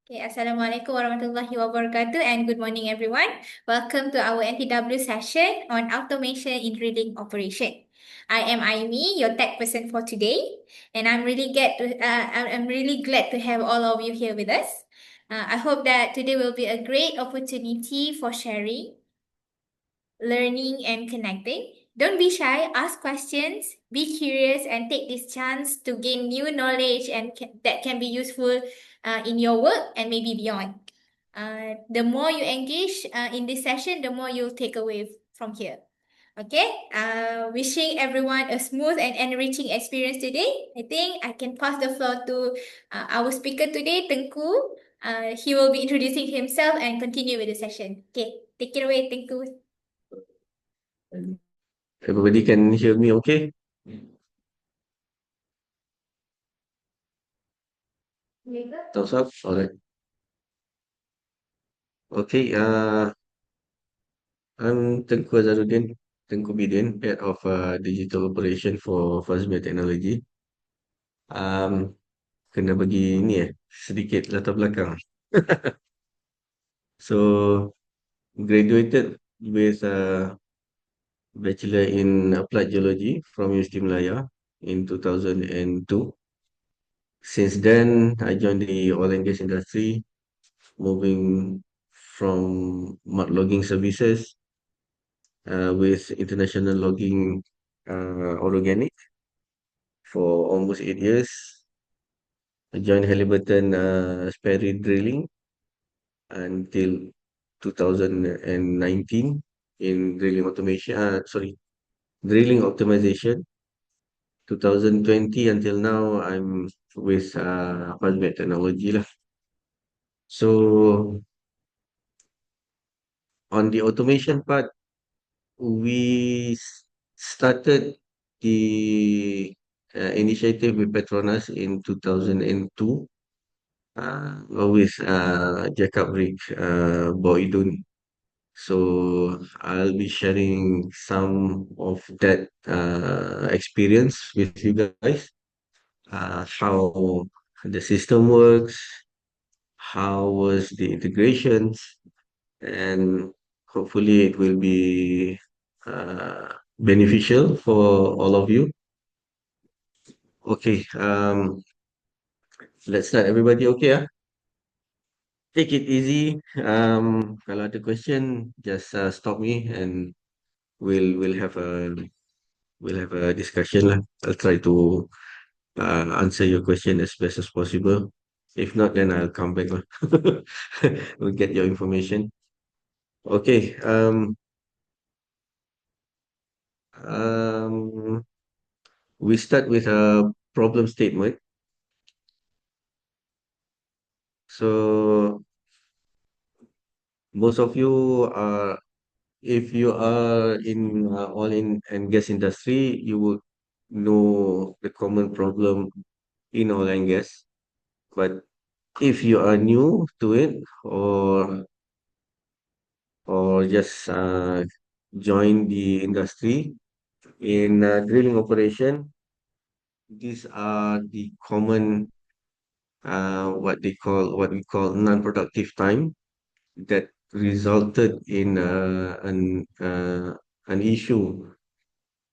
Okay, Assalamualaikum warahmatullahi wabarakatuh and good morning everyone. Welcome to our NTW session on automation in drilling operation. I am Aimi, your tech person for today, and I'm really glad to have all of you here with us. I hope that today will be a great opportunity for sharing, learning, and connecting. Don't be shy, ask questions, be curious, and take this chance to gain new knowledge that can be useful in your work and maybe beyond. The more you engage in this session, the more you'll take away from here. Okay, wishing everyone a smooth and enriching experience today. I think I can pass the floor to our speaker today, Tengku. He will be introducing himself and continue with the session. Okay, take it away, Tengku. Everybody can hear me okay? Thumbs up. All right. Okay. I'm Tengku Ezharuddin, Tengku Bidin, head of digital operation for Fazmia Technology. Um, Kena bagi ni sedikit latar belakang. So graduated with a bachelor in applied geology from University Malaya in 2002. Since then, I joined the oil and gas industry, moving from mud logging services with international logging organic for almost 8 years. I joined Halliburton Sperry Drilling until 2019 in drilling automation. Drilling optimization. 2020 until now, I'm with Fazmet Technology lah. So on the automation part, we started the initiative with Petronas in 2002 with Jacob Rig Boydun. So I'll be sharing some of that experience with you guys, how the system works, how was the integrations, and hopefully it will be beneficial for all of you. Okay, let's start. Everybody okay? Take it easy. Kalau ada question, just stop me and we'll have a discussion lah. I'll try to answer your question as best as possible. If not, then I'll come back lah. We'll get your information. Okay. Um, we start with a problem statement. So most of you are, if you are in oil and gas industry, you would know the common problem in oil and gas. But if you are new to it or just join the industry in drilling operation, these are the common what we call non-productive time that resulted in an issue.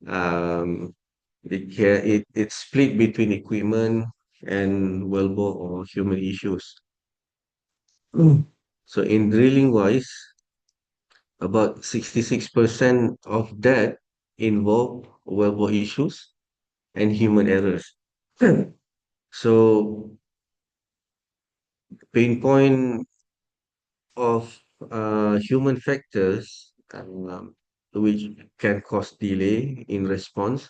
Um, it's split between equipment and wellbore or human issues. So in drilling wise, about 66% of that involve wellbore issues and human errors. So pain point of human factors which can cause delay in response,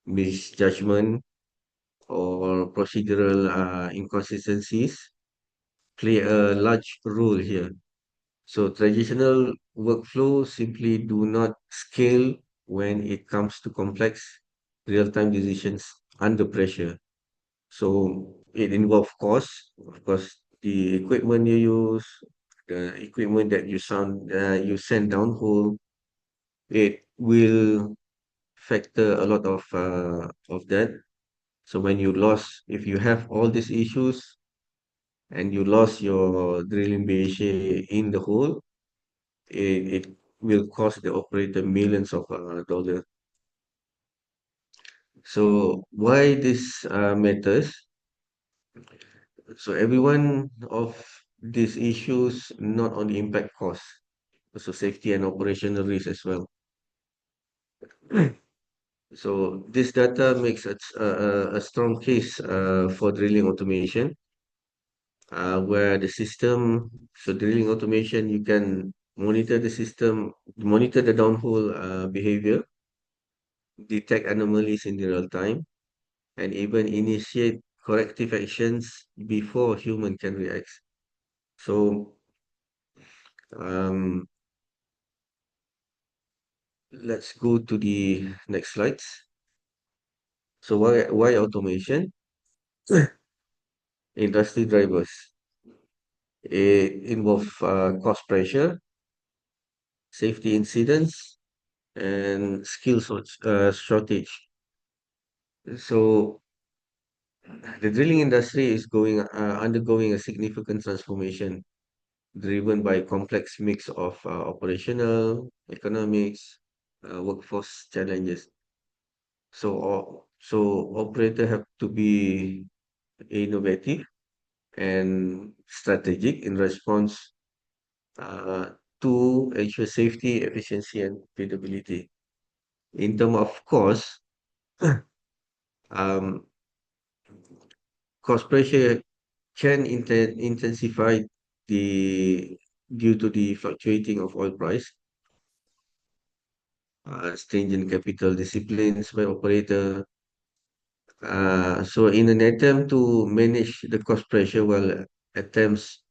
misjudgment, or procedural inconsistencies play a large role here. So traditional workflow simply do not scale when it comes to complex real-time decisions under pressure. So it involves cost, of course, the equipment you use, the equipment that you send downhole, it will factor a lot of that. So when you lost, if you have all these issues, and you lost your drilling BHA in the hole, it will cost the operator millions of dollars. So why this matters? So every one of these issues not only impact cost, also safety and operational risk as well. So this data makes a strong case for drilling automation, where the system, so drilling automation, you can monitor the system, monitor the downhole behavior, detect anomalies in real time, and even initiate corrective actions before human can react. So um, let's go to the next slides. So why automation? Industry drivers. It involve cost pressure, safety incidents, and shortage. So the drilling industry is undergoing a significant transformation driven by complex mix of operational, economics, workforce challenges. So operator have to be innovative and strategic in response uh, to ensure safety, efficiency, and feasibility. In terms of cost, um, cost pressure can intensify the due to the fluctuating of oil price, stringent capital disciplines by operator. So in an attempt to manage the cost pressure while attempts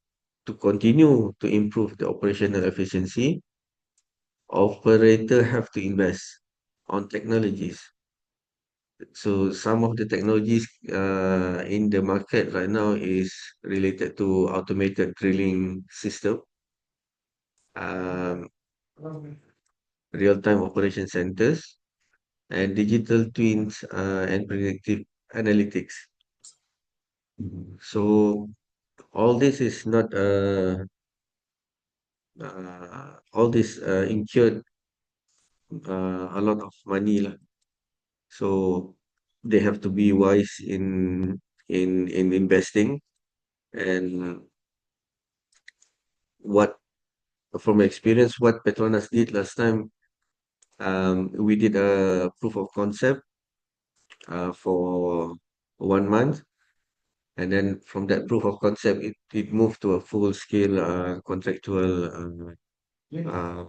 to continue to improve the operational efficiency, operator have to invest on technologies. So some of the technologies in the market right now is related to automated drilling system, um, real-time operation centers, and digital twins and predictive analytics. So all this is not all this incurred a lot of money lah. So they have to be wise in investing, and what from experience what Petronas did last time, we did a proof of concept for 1 month, and then from that proof of concept it moved to a full scale contractual uh,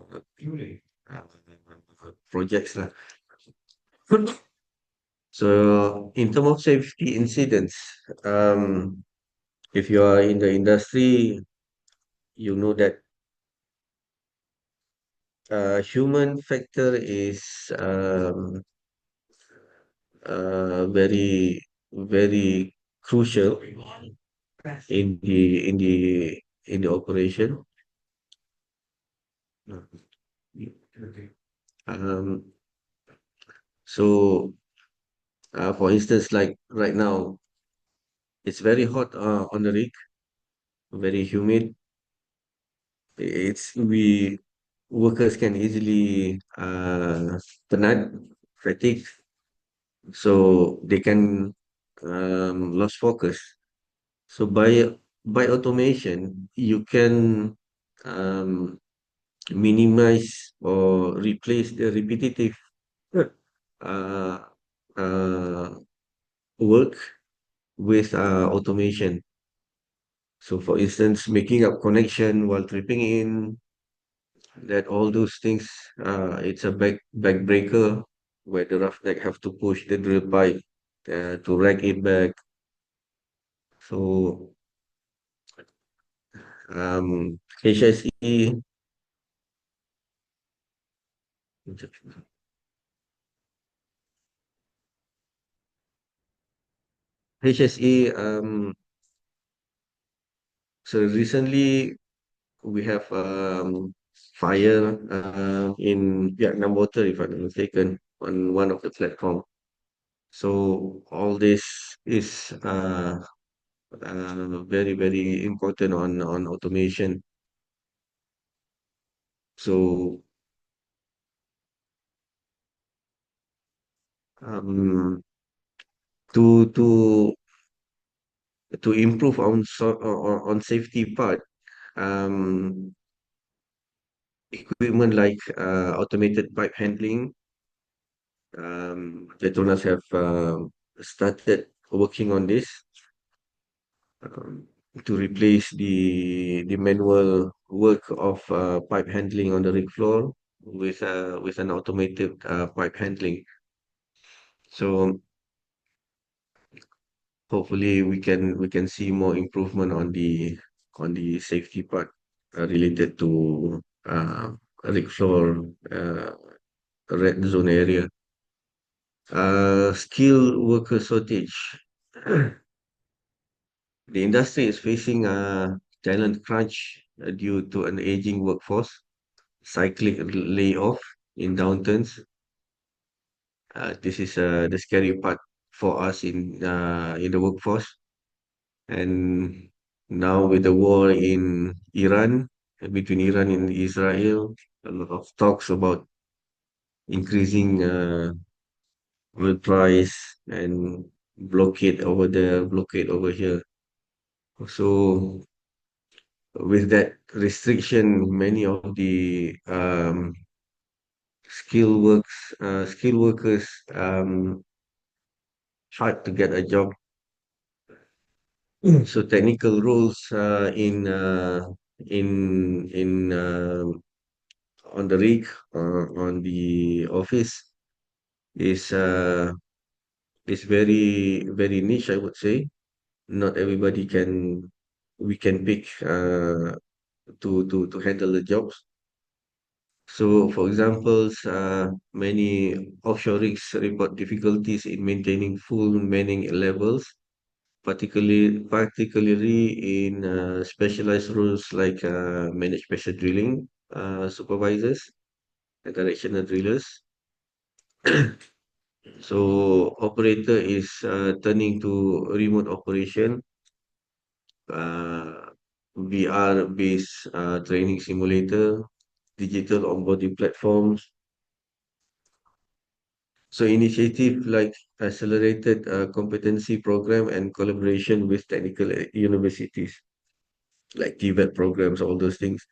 projects lah. So in terms of safety incidents, um, if you are in the industry, you know that human factor is very crucial in the operation. Um, so for instance, like right now, it's very hot on the rig, very humid. It's we workers can easily penat, fatigue, so they can lose focus. So by automation, you can um, minimize or replace the repetitive uh, uh, work with automation. So, for instance, making up connection while tripping in, that all those things, it's a backbreaker where the roughneck have to push the drill pipe to rack it back. So, HSE, HSE, so recently we have fire in Vietnam water, if I'm not mistaken, on one of the platform. So all this is very, very important on automation. So um, to to improve on safety part, um, equipment like automated pipe handling, Petronas have started working on this um, to replace the manual work of pipe handling on the rig floor with an automated pipe handling. So hopefully we can see more improvement on the safety part related to rig floor red zone area. Skilled worker shortage. The industry is facing a talent crunch due to an aging workforce, cyclic layoff in downturns. This is the scary part for us in the workforce. And now with the war in Iran, between Iran and Israel, a lot of talks about increasing oil price and blockade over there, blockade over here. So with that restriction, many of the skilled workers hard to get a job. So technical roles in on the rig on the office is is very very niche, I would say. Not everybody can we can pick to handle the jobs. So, for examples, many offshore rigs report difficulties in maintaining full manning levels, particularly in specialized roles like managed pressure drilling supervisors and directional drillers. So, operator is turning to remote operation, uh, VR-based training simulator, digital onboarding platforms. So initiative like accelerated competency program and collaboration with technical universities like TVET programs, all those things.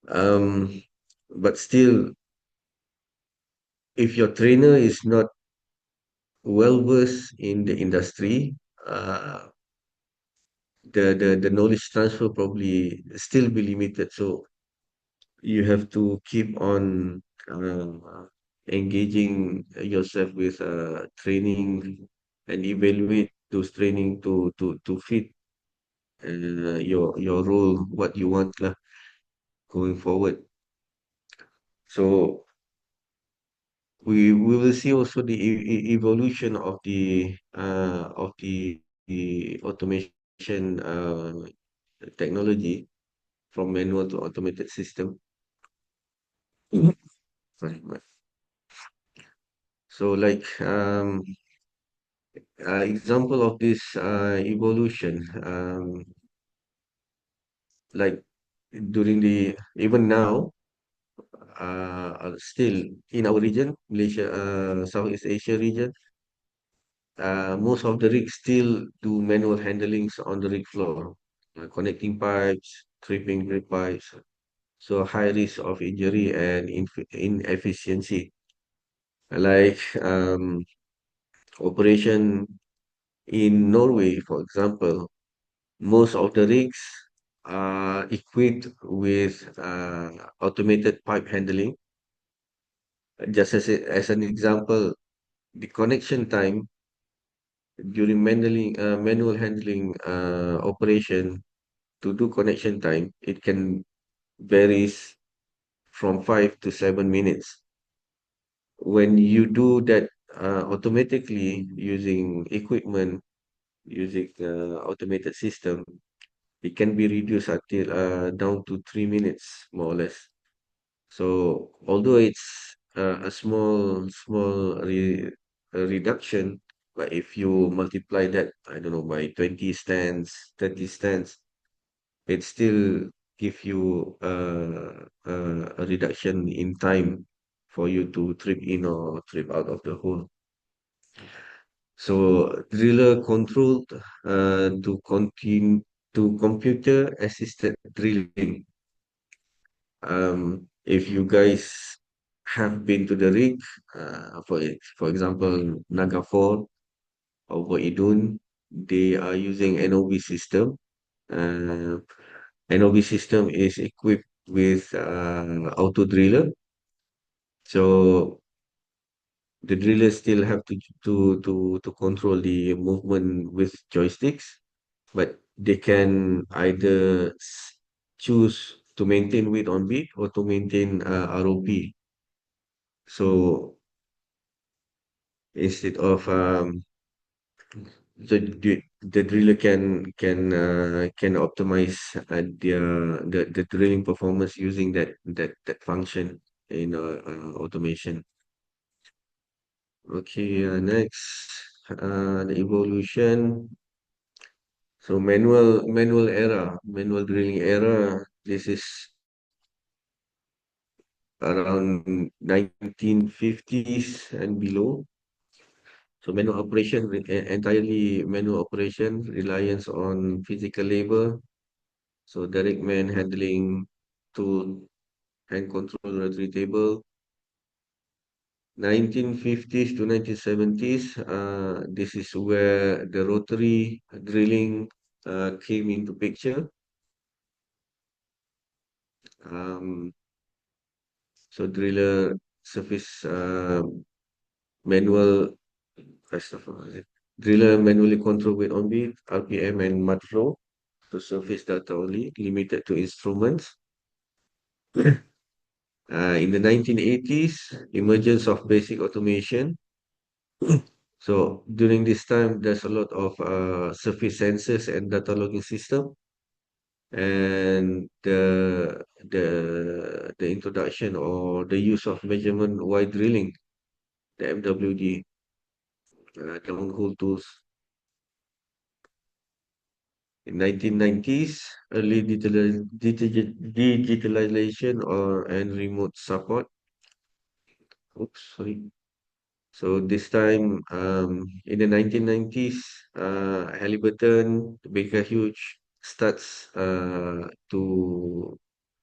Um, but still, if your trainer is not well versed in the industry, uh, the knowledge transfer probably still be limited. So you have to keep on engaging yourself with training and evaluate those training to fit your role, what you want lah, going forward. So we will see also the evolution of the automation technology from manual to automated system. Mhm. Sorry, so like example of this evolution, like during the even now, still in our region, Malaysia, Southeast Asia region, most of the rigs still do manual handlings on the rig floor, connecting pipes, tripping rig pipes. So high risk of injury and inefficiency. Like operation in Norway, for example, most of the rigs are equipped with automated pipe handling. Just as an example, the connection time during manual handling operation to do connection time, it can varies from 5 to 7 minutes. When you do that automatically using equipment, using automated system, it can be reduced until down to 3 minutes, more or less. So although it's a small a reduction, But if you multiply that, I don't know, by 20 stands, 30 stands, it still give you a reduction in time for you to trip in or trip out of the hole. So driller controlled to continue to computer assisted drilling. If you guys have been to the rig, for example, Naga 4 or Idun, they are using NOV system. Uh, NOV system is equipped with auto driller, so the drillers still have to control the movement with joysticks, but they can either choose to maintain weight on beat or to maintain ROP. So instead of the driller can optimize the drilling performance using that function in automation. Okay, next, the evolution. So manual drilling era. This is around 1950s and below. So manual operation, entirely manual operation, reliance on physical labor. So direct man handling tool, hand control rotary table. 1950s to 1970s, this is where the rotary drilling came into picture. Um, so driller surface manual, first of all, driller manually control weight on beat, RPM and mud flow. So surface data only, limited to instruments. In the 1980s, emergence of basic automation. So during this time, there's a lot of surface sensors and data logging system, and the introduction or the use of measurement wide drilling, the MWD, downhole tools. In 1990s, early digitalization or and remote support. Oops, sorry. So this time, in the 1990s, Halliburton, Baker Hughes starts to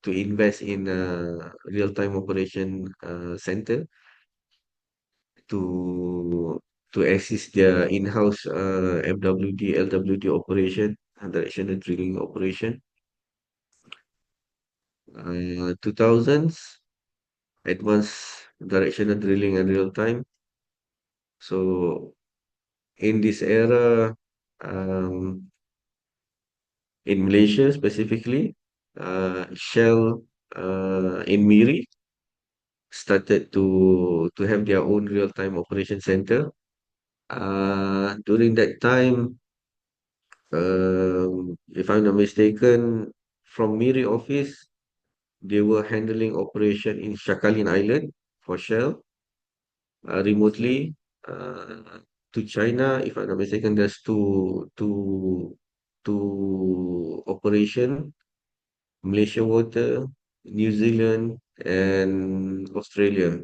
invest in a real-time operation center to to assist their in-house MWD, LWD operation, directional drilling operation. 2000s, advanced directional drilling and real time. So in this era, um, in Malaysia specifically, Shell in Miri started to have their own real-time operation center. During that time, if I'm not mistaken, from Miri office, they were handling operation in Shakalin Island for Shell remotely to China. If I'm not mistaken, there's two operation: Malaysia Water, New Zealand, and Australia.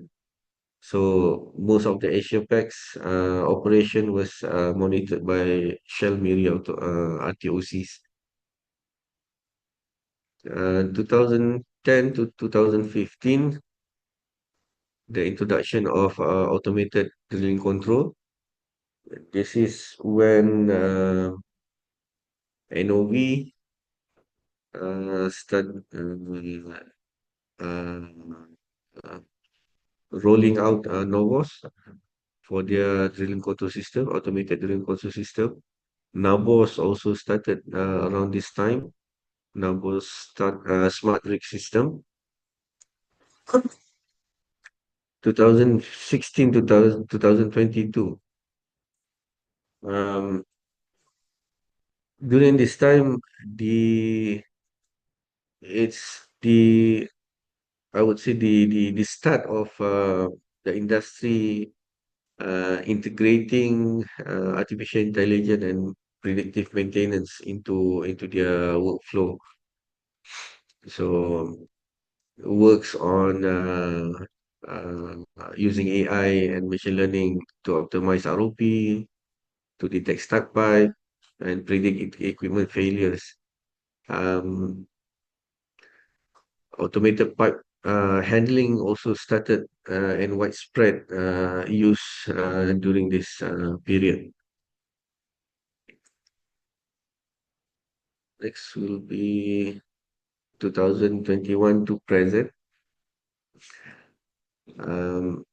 So most of the Asia Pac's operation was monitored by Shell Miri RTOCs. 2010 to 2015, the introduction of automated drilling control. This is when NOV start uh, uh, rolling out Novos for their drilling control system, automated drilling control system. Nabos also started around this time. Nabos start smart rig system. 2016 to 2022. Um, During this time, the it's the I would say the start of the industry integrating artificial intelligence and predictive maintenance into their workflow. So works on using AI and machine learning to optimize ROP, to detect stuck pipe, and predict equipment failures. Um, Automated pipe handling also started and widespread use during this period. Next will be 2021 to present. Um,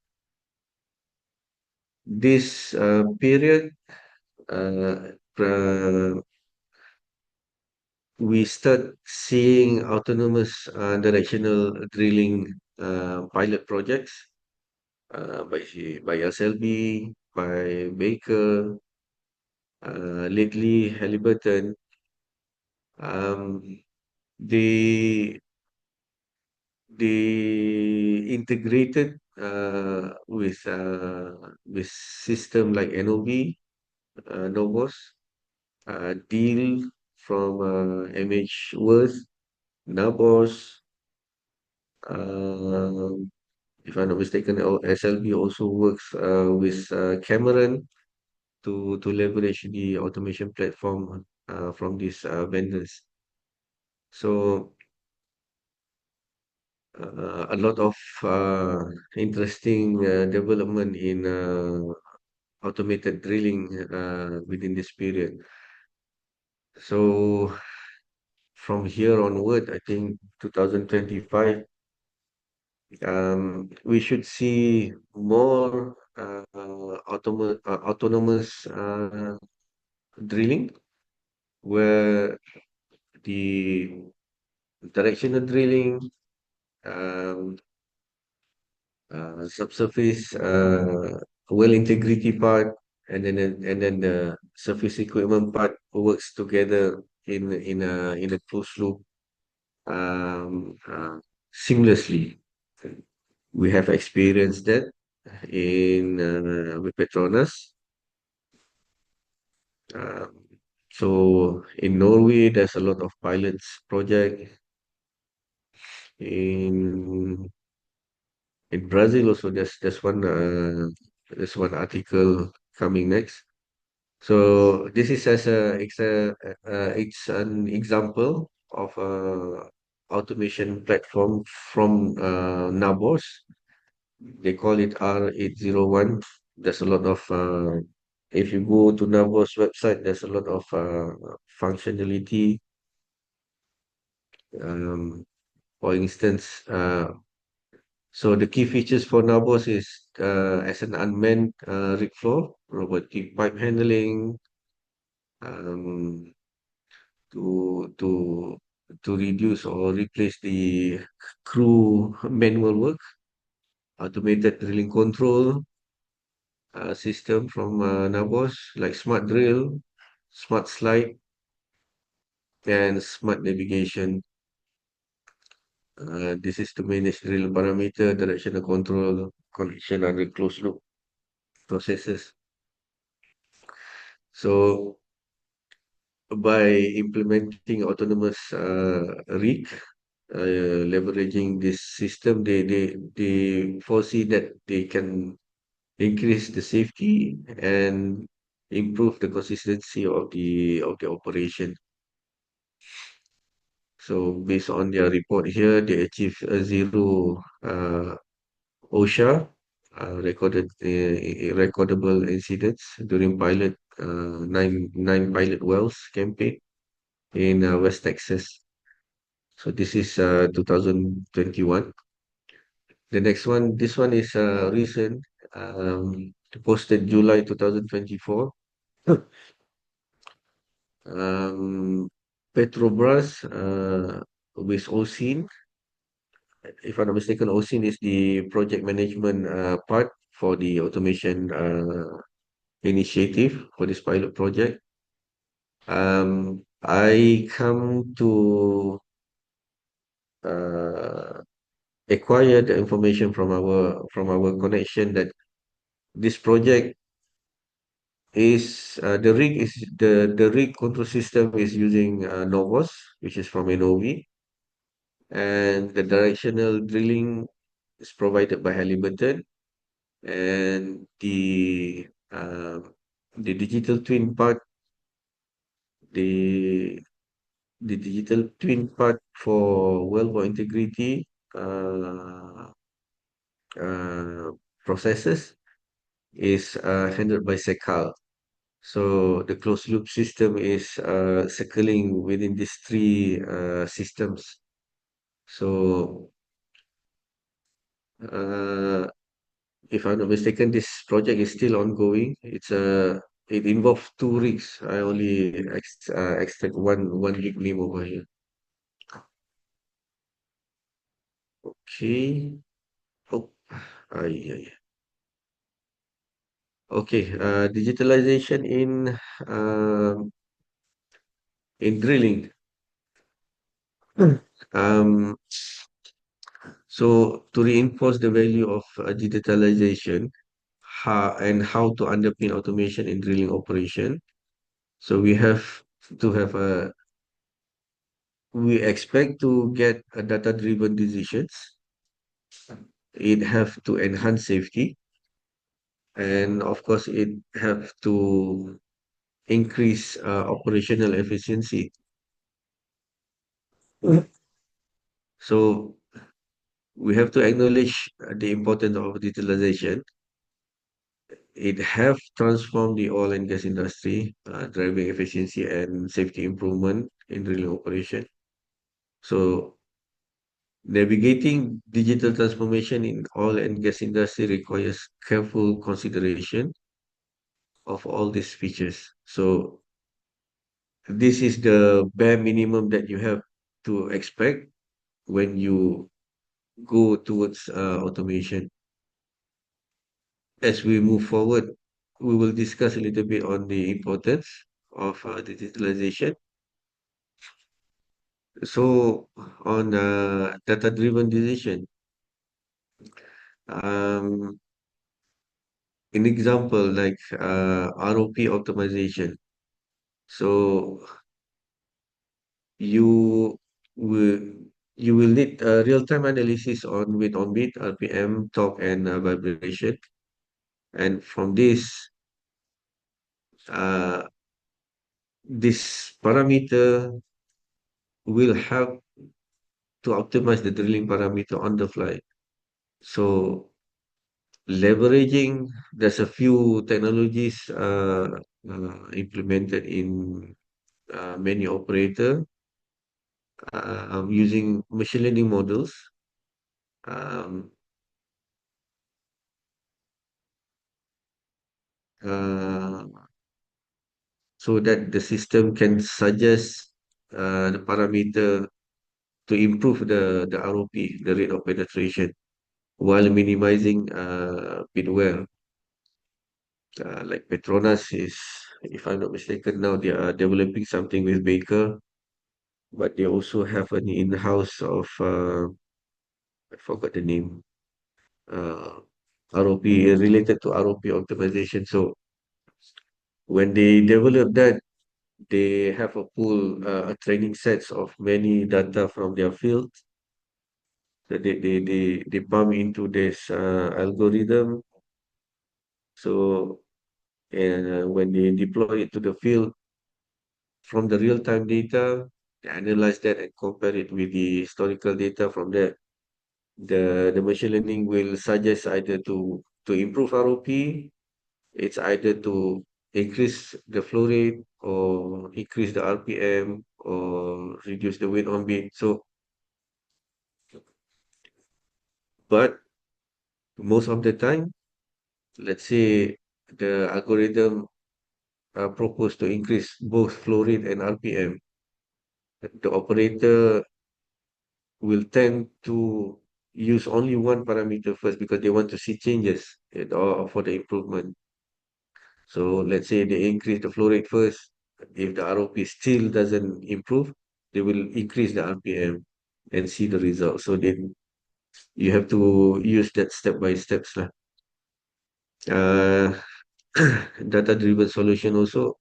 this period, uh, uh, we start seeing autonomous directional drilling pilot projects by SLB, by Baker, lately Halliburton. Um, they they integrated with system like NOV, Novos, Deal from MH Worth, Nabos, uh, if I'm not mistaken, SLB also works with Cameron to leverage the automation platform from these vendors. So a lot of uh, interesting development in automated drilling within this period. So from here onward, I think 2025, we should see more autonomous drilling where the directional drilling, um, subsurface well integrity part, and then the surface equipment part works together in a closed loop seamlessly. We have experienced that in with Petronas. Um, so in Norway, there's a lot of pilots project. In in Brazil also, there's one article coming next. So this is it's an example of a automation platform from Nabos. They call it R801. There's a lot of if you go to Nabos website, there's a lot of functionality. Um, for instance, so the key features for Nabos is as an unmanned rig floor, robotic pipe handling, um, to to to reduce or replace the crew manual work, automated drilling control system from Nabos like smart drill, smart slide, and smart navigation. This is to manage drill parameter, directional control, connection under closed loop processes. So by implementing autonomous rig, leveraging this system, they foresee that they can increase the safety and improve the consistency of the operation. So based on their report here, they achieved a zero OSHA recordable incidents during nine pilot wells campaign in West Texas. So this is 2021. The next one, this one is recent, posted July 2024. Petrobras with OSIN, if I'm not mistaken, OSIN is the project management part for the automation initiative for this pilot project. I come to uh, acquire the information from our connection that this project is the rig control system is using Novos, which is from NOV, and the directional drilling is provided by Halliburton, and the digital twin part, the the digital twin part for wellbore integrity uh, uh, processes is handled by Secal. So the closed loop system is circling within these three systems. So uh, if I'm not mistaken, this project is still ongoing. It involves two rigs. I only extract one rig name over here. Okay. Oh, yeah. Okay. Digitalization um, in drilling. Um, so to reinforce the value of digitalization, how to underpin automation in drilling operation. So we expect to get a data-driven decisions. It have to enhance safety, and of course, it have to increase operational efficiency. Mhm. So we have to acknowledge the importance of digitalization. It have transformed the oil and gas industry, driving efficiency and safety improvement in drilling operation. So navigating digital transformation in oil and gas industry requires careful consideration of all these features. So this is the bare minimum that you have to expect when you go towards automation. As we move forward, we will discuss a little bit on the importance of digitalization. So on data-driven decision, um, an example like ROP optimization. So you will you will need a real-time analysis on weight, RPM, torque, and vibration. And from uh, this parameter will help to optimize the drilling parameter on the fly. So leveraging, there's a few technologies implemented in many operator using machine learning models. Um, uh, so that the system can suggest the parameter to improve the ROP, the rate of penetration, while minimizing pit wear. Like Petronas is, if I'm not mistaken, now they are developing something with Baker, but they also have an in-house of, I forgot the name, uh, ROP, related to ROP optimization. So when they develop that, they have a pool, a training sets of many data from their field that they pump into this algorithm. So, and when they deploy it to the field from the real-time data, they analyze that and compare it with the historical data from there. The machine learning will suggest either to improve ROP, it's either to increase the flow rate or increase the RPM or reduce the weight on beat. So, but most of the time, let's say the algorithm propose to increase both flow rate and RPM. The operator will tend to use only one parameter first because they want to see changes or for the improvement. So let's say they increase the flow rate first. If the ROP still doesn't improve, they will increase the RPM and see the result. So then you have to use that step by steps lah. Uh, Data-driven solution also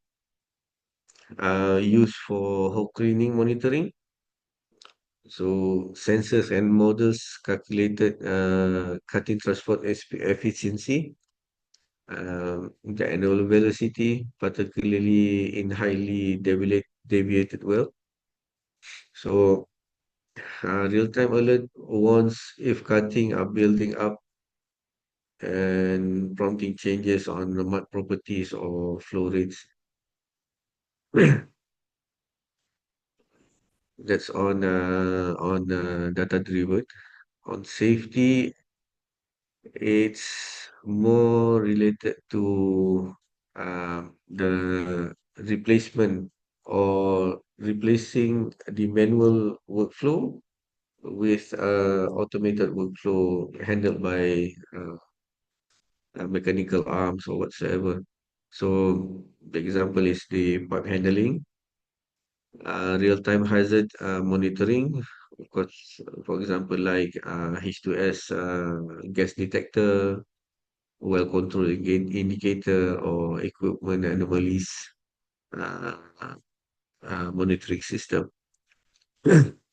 used for whole cleaning monitoring. So sensors and models calculated cutting transport efficiency, the annual velocity, particularly in highly deviated well. So real-time alert warns if cutting are building up and prompting changes on the mud properties or flow rates. That's on data driven. On safety, it's more related to the replacement or replacing the manual workflow with automated workflow handled by mechanical arms or whatsoever. So the example is the pipe handling, real-time hazard monitoring, of course, for example, like H2S gas detector, well control indicator, or equipment anomalies uh, monitoring system.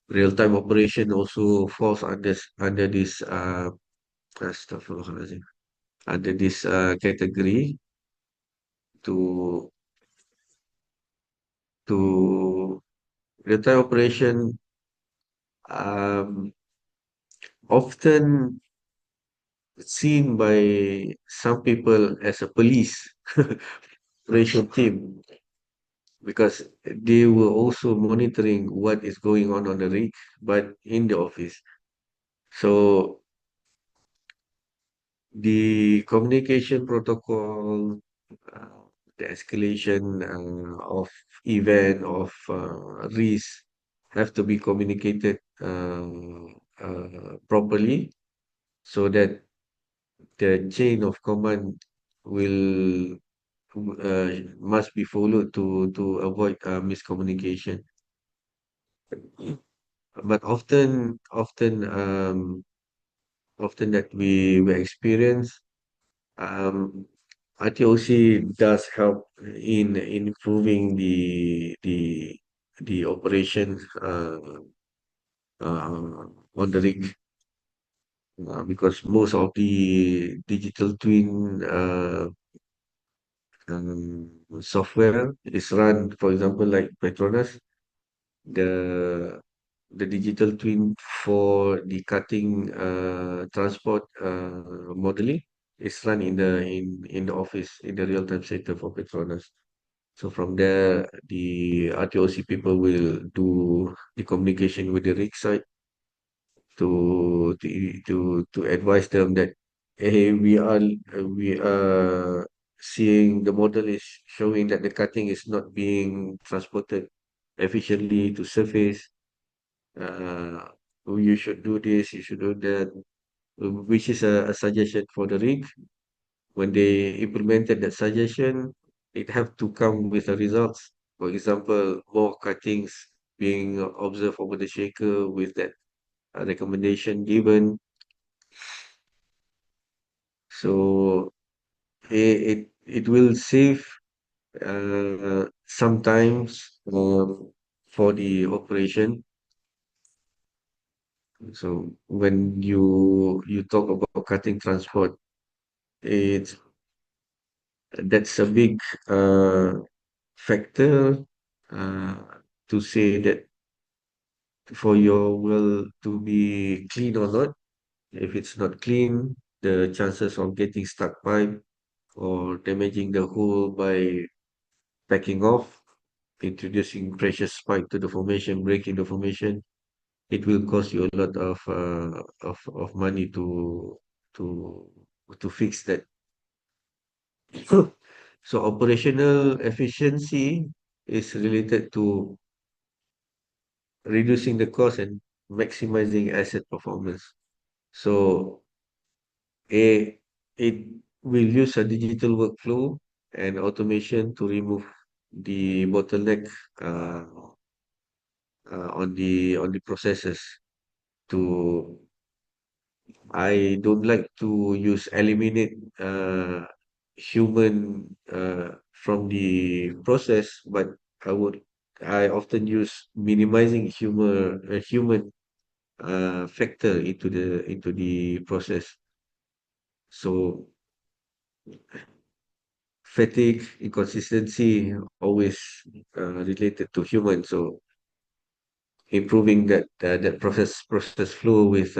Real-time operation also falls under this astaghfirullahaladzim, under this category to to real-time operation um, often seen by some people as a police operation team because they were also monitoring what is going on the rig, but in the office. So the communication protocol, uh, the escalation of event of risk have to be communicated properly so that the chain of command will must be followed to avoid miscommunication. But often that we experience, RTOC does help in improving the operation on the rig because most of the digital twin software is run, for example, like Petronas, the the digital twin for the cutting transport modeling is run in the office in the real-time center for Petronas. So from there, the RTOC people will do the communication with the rig site to advise them that hey, we are seeing the model is showing that the cutting is not being transported efficiently to surface. Uh, you should do this, you should do that, which is a suggestion for the rig. When they implemented that suggestion, it have to come with the results. For example, more cuttings being observed over the shaker with that recommendation given. So it will save sometimes for the operation. So when you talk about cutting transport, it's that's a big uh, factor uh, to say that for your well to be clean or not. If it's not clean, the chances of getting stuck pipe or damaging the hull by backing off, introducing pressure spike to the formation, breaking the formation, it will cost you a lot of money to to fix that. So operational efficiency is related to reducing the cost and maximizing asset performance. So it will use a digital workflow and automation to remove the bottleneck uh, on the processes. To I don't like to use eliminate human from the process, but I often use minimizing human factor into the process. So fatigue, inconsistency, always related to human. So improving that process flow with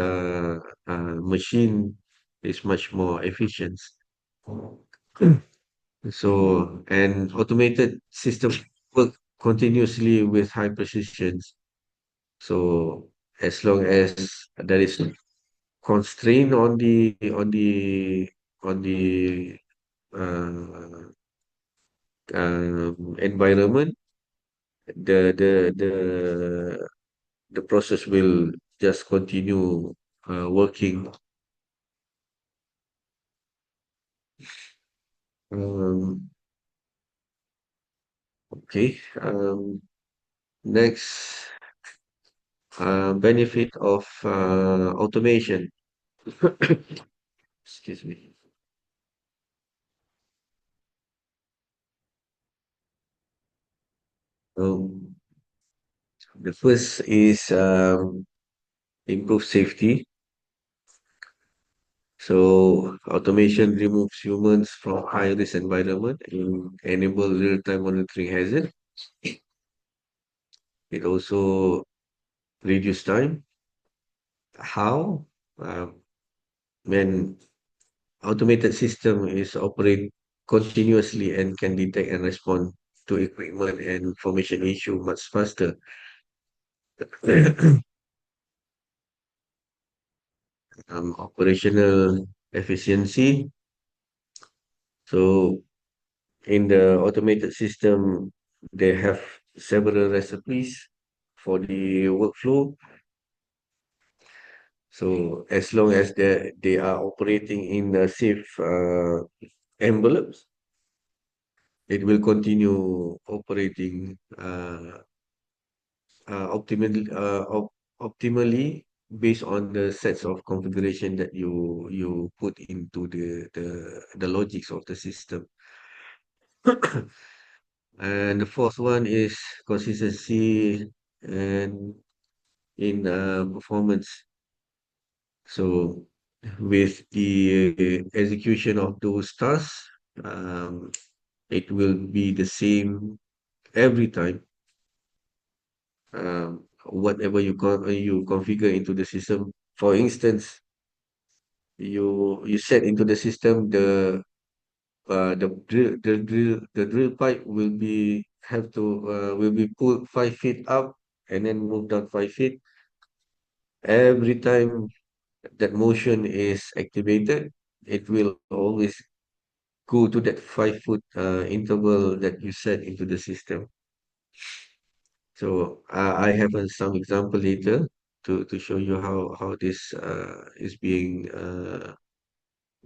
machine is much more efficient. So, and automated system work continuously with high precision. So, as long as there is constraint on the uh, environment, the the process will just continue working. Um, okay. Next, benefit of automation. Excuse me. Um, the first is improve safety. So automation removes humans from high-risk environment and enable real-time monitoring hazard. It also reduce time. How? Um, when automated system is operate continuously and can detect and respond to equipment and information issue much faster. Operational efficiency. So in the automated system, they have several recipes for the workflow. So as long as they are operating in a safe envelopes, it will continue operating optimally based on the sets of configuration that you put into the logics of the system. And the fourth one is consistency and in performance. So with the execution of those tasks, um, it will be the same every time. Whatever you configure into the system. For instance, you set into the system the drill pipe will be pulled 5 feet up and then moved down 5 feet. Every time that motion is activated, it will always go to that 5 foot interval that you set into the system. So I have some example later to show you how this is being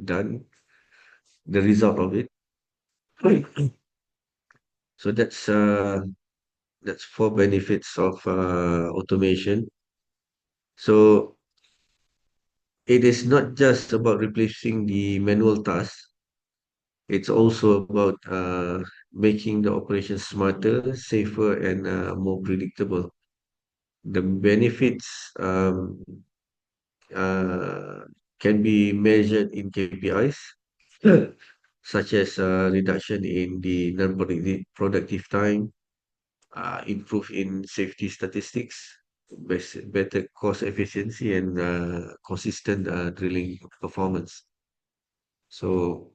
done, the result of it. So that's four benefits of automation. So it is not just about replacing the manual tasks. It's also about making the operation smarter, safer, and more predictable. The benefits uh, can be measured in KPIs, such as reduction in the non-productive time, improve in safety statistics, better cost efficiency, and consistent drilling performance. So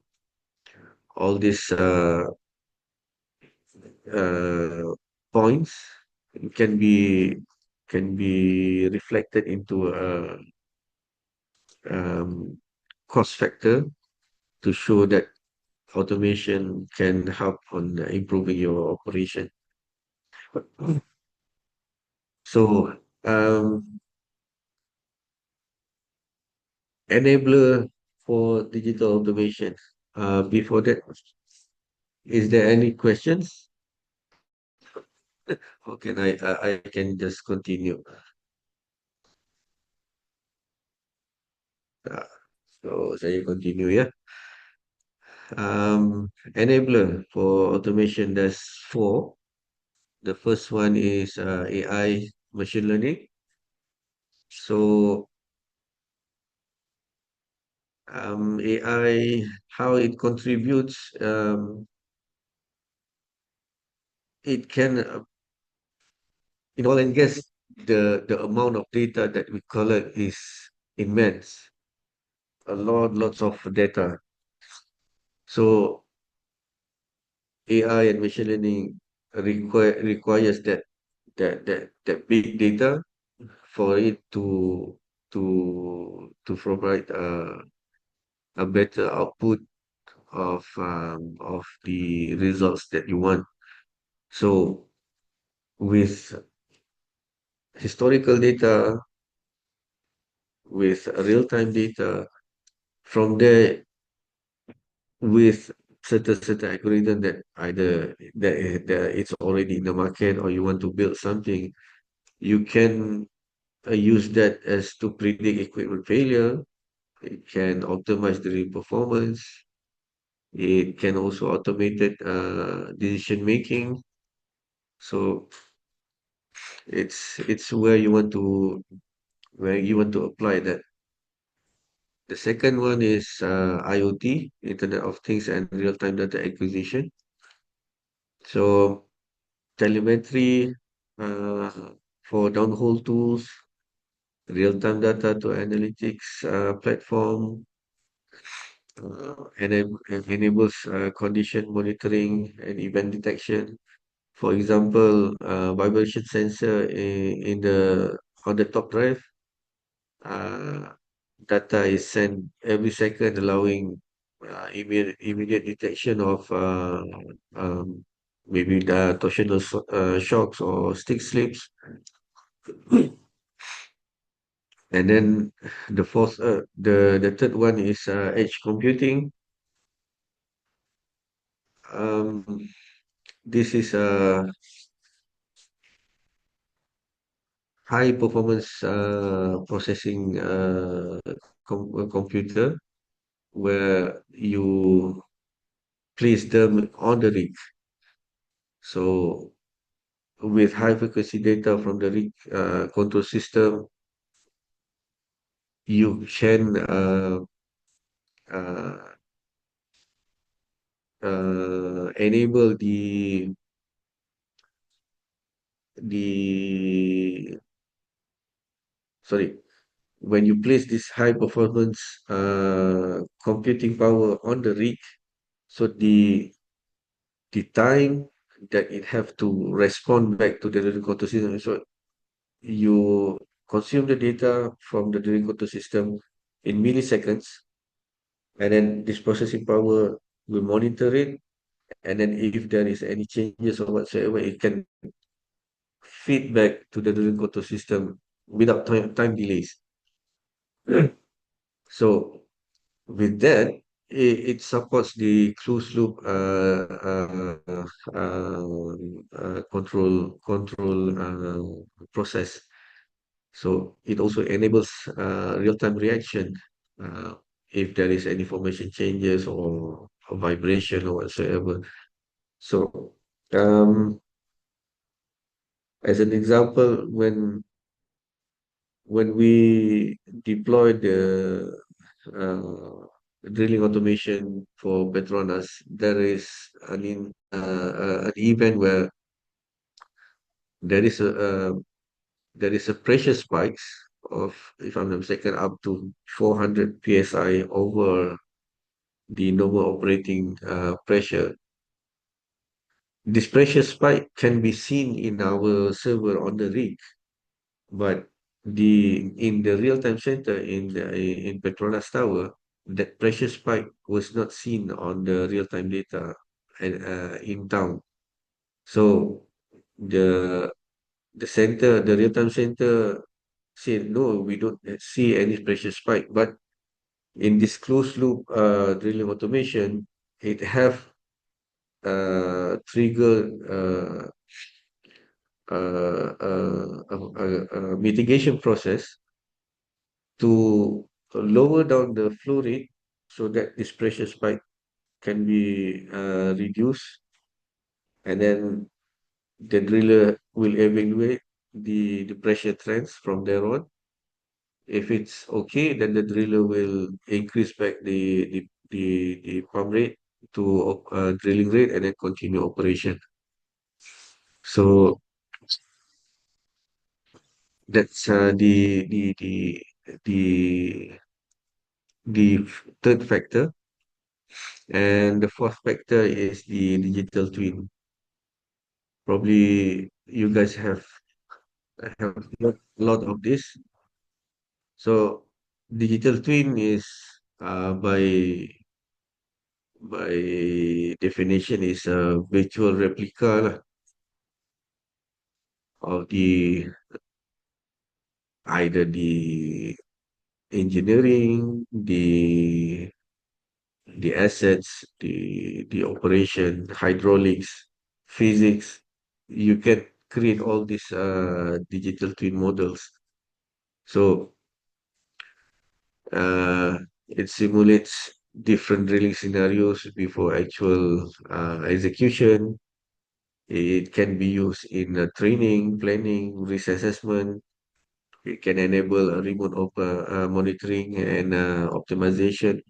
all these uh, points can be can be reflected into a um, cost factor to show that automation can help on improving your operation. So, enabler for digital automation. Before that, is there any questions? Or can I can just continue? Uh, so saya continue ya. Enabler for automation, there's four. The first one is AI machine learning. So AI, how it contributes, it can, in oil and gas, the amount of data that we collect is immense. Lots of data. So AI and machine learning requires that big data for it to provide a better output of the results that you want. So with historical data, with real-time data, from there, with certain algorithm that either that it's already in the market or you want to build something, you can use that as to predict equipment failure. It can optimize the performance. It can also automated decision making. So it's where you want to apply that. The second one is IoT, Internet of Things and real-time data acquisition. So telemetry uh, for downhole tools, real-time data to analytics platform, enables condition monitoring and event detection. For example, vibration sensor in the on the top drive, uh, data is sent every second, allowing immediate detection of maybe the torsional shocks or stick slips. And then the third one is edge computing. Um, this is a high performance processing computer where you place them on the rig. So with high frequency data from the rig control system, you can uh, enable the sorry, when you place this high performance computing power on the rig, so the time that it have to respond back to the drilling control system, so you consume the data from the drilling control system in milliseconds, and then this processing power will monitor it, and then if there is any changes or whatsoever, it can feed back to the drilling control system without time delays. So with that, it supports the closed loop control process. So it also enables real-time reaction if there is any formation changes or a vibration or whatsoever. So as an example, when we deploy the uh, drilling automation for Petronas, there is an event where there is a pressure spikes of, if I'm not mistaken, up to 400 psi over the normal operating pressure. This pressure spike can be seen in our server on the rig, but in the real-time center in Petronas Tower, that pressure spike was not seen on the real-time data and in town. So the the real-time center said, no, we don't see any pressure spike. But in this closed loop drilling automation, it have triggered a mitigation process to lower down the flow rate so that this pressure spike can be reduced, and then the driller will evaluate the pressure trends from there on. If it's okay, then the driller will increase back the pump rate to drilling rate and then continue operation. So that's the third factor, and the fourth factor is the digital twin. Probably you guys have lot of this. So digital twin is by definition is a virtual replica lah, of the either the engineering, the assets, the operation, hydraulics, physics. You can create all these digital twin models. So uh, it simulates different drilling scenarios before actual execution. It can be used in training, planning, risk assessment. It can enable a remote monitoring and optimization.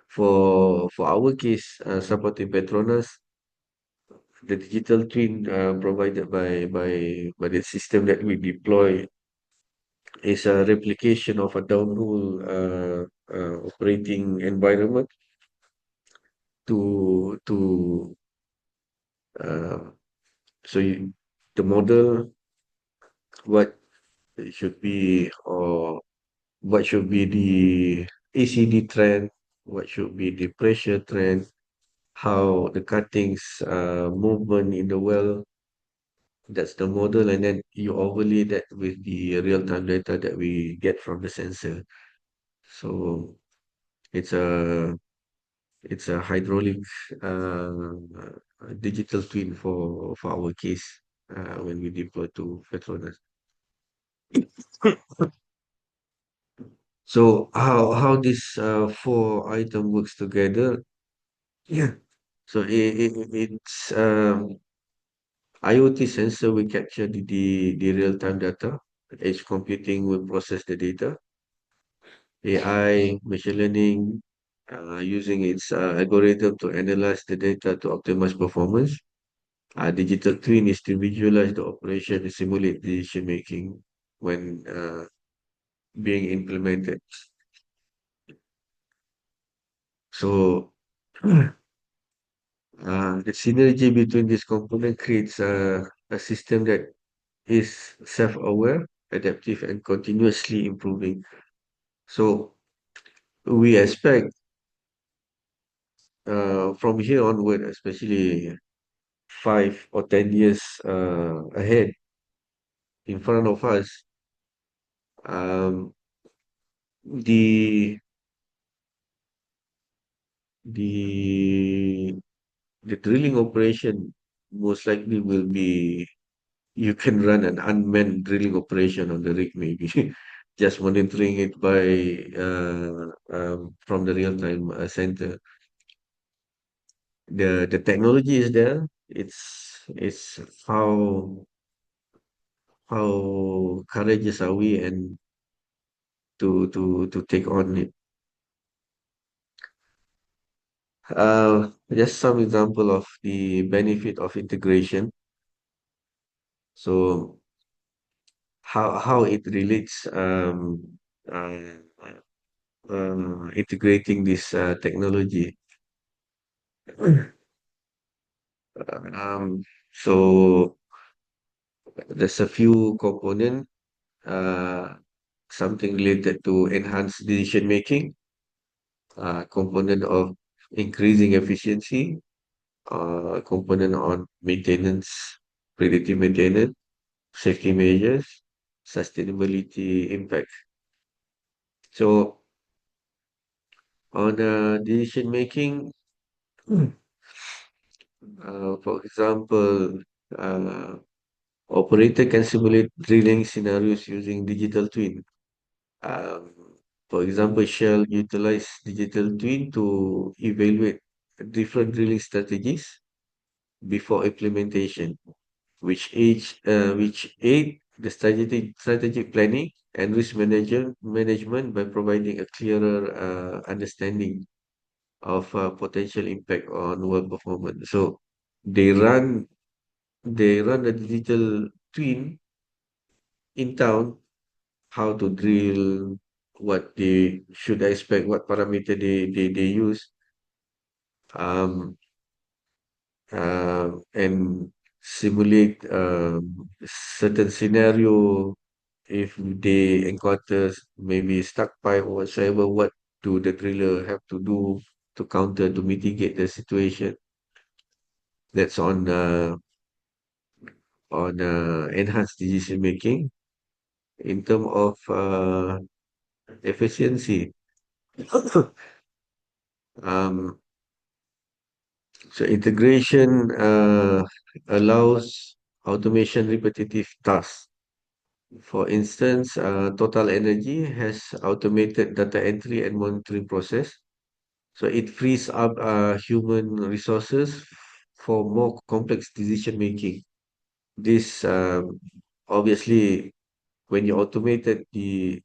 For our case, supporting Petronas, the digital twin provided by the system that we deploy is a replication of a downhole operating environment to uh, so the model, what it should be, or what should be the ACD trend, what should be the pressure trend, how the cuttings movement in the well. That's the model, and then you overlay that with the real-time data that we get from the sensor. So it's a it's a hydraulic uh, digital twin for our case when we deploy to Petronas. So how this four item works together? Yeah. So it's IoT sensor will capture the real-time data. Edge computing will process the data. AI, machine learning, using its algorithm to analyze the data to optimize performance. Digital twin is to visualize the operation and simulate decision making when being implemented. So the synergy between this component creates a system that is self-aware, adaptive, and continuously improving. So we expect from here onward, especially 5 or 10 years ahead in front of us, um, the the the drilling operation most likely will be, you can run an unmanned drilling operation on the rig maybe, just monitoring it by from the real-time center. The technology is there. It's how courageous are we and to take on it. Just some example of the benefit of integration. So how it relates, uh, integrating this technology. So there's a few component, uh, something related to enhanced decision making, component of increasing efficiency, component on maintenance, predictive maintenance, safety measures, sustainability impact. So on decision making, for example, uh, operator can simulate drilling scenarios using digital twin. Um, For example, Shell utilize digital twin to evaluate different drilling strategies before implementation, which aid the strategic planning and management by providing a clearer understanding of potential impact on well performance. So they run they run a digital twin in town, how to drill, what they should expect, what parameter they use, um, and simulate certain scenario. If they encounter maybe stuck pipe or whatsoever, what do the driller have to do to counter to mitigate the situation? That's on enhanced decision making in terms of efficiency. Um, so integration allows automation repetitive tasks. For instance, Total Energy has automated data entry and monitoring process. So it frees up human resources for more complex decision making. This obviously, when you automated the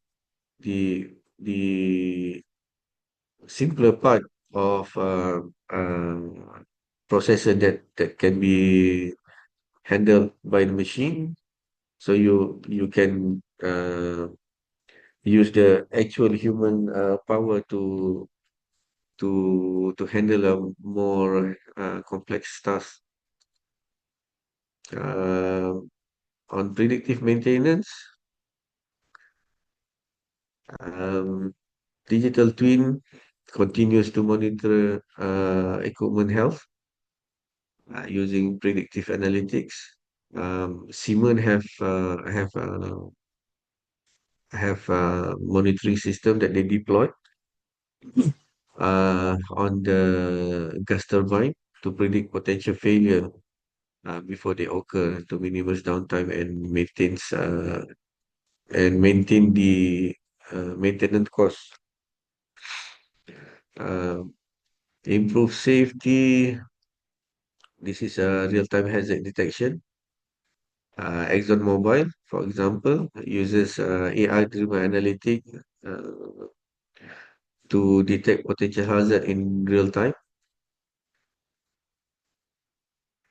simpler part of processor that can be handled by the machine, so you can use the actual human power to handle a more complex task. Uh, on predictive maintenance, um, digital twin continues to monitor equipment health using predictive analytics. Siemens have a monitoring system that they deploy on the gas turbine to predict potential failure before they occur to minimize downtime and maintain the maintenance costs. Uh, Improve safety. This is a real-time hazard detection. ExxonMobil, for example, uses AI-driven analytic uh, to detect potential hazard in real time.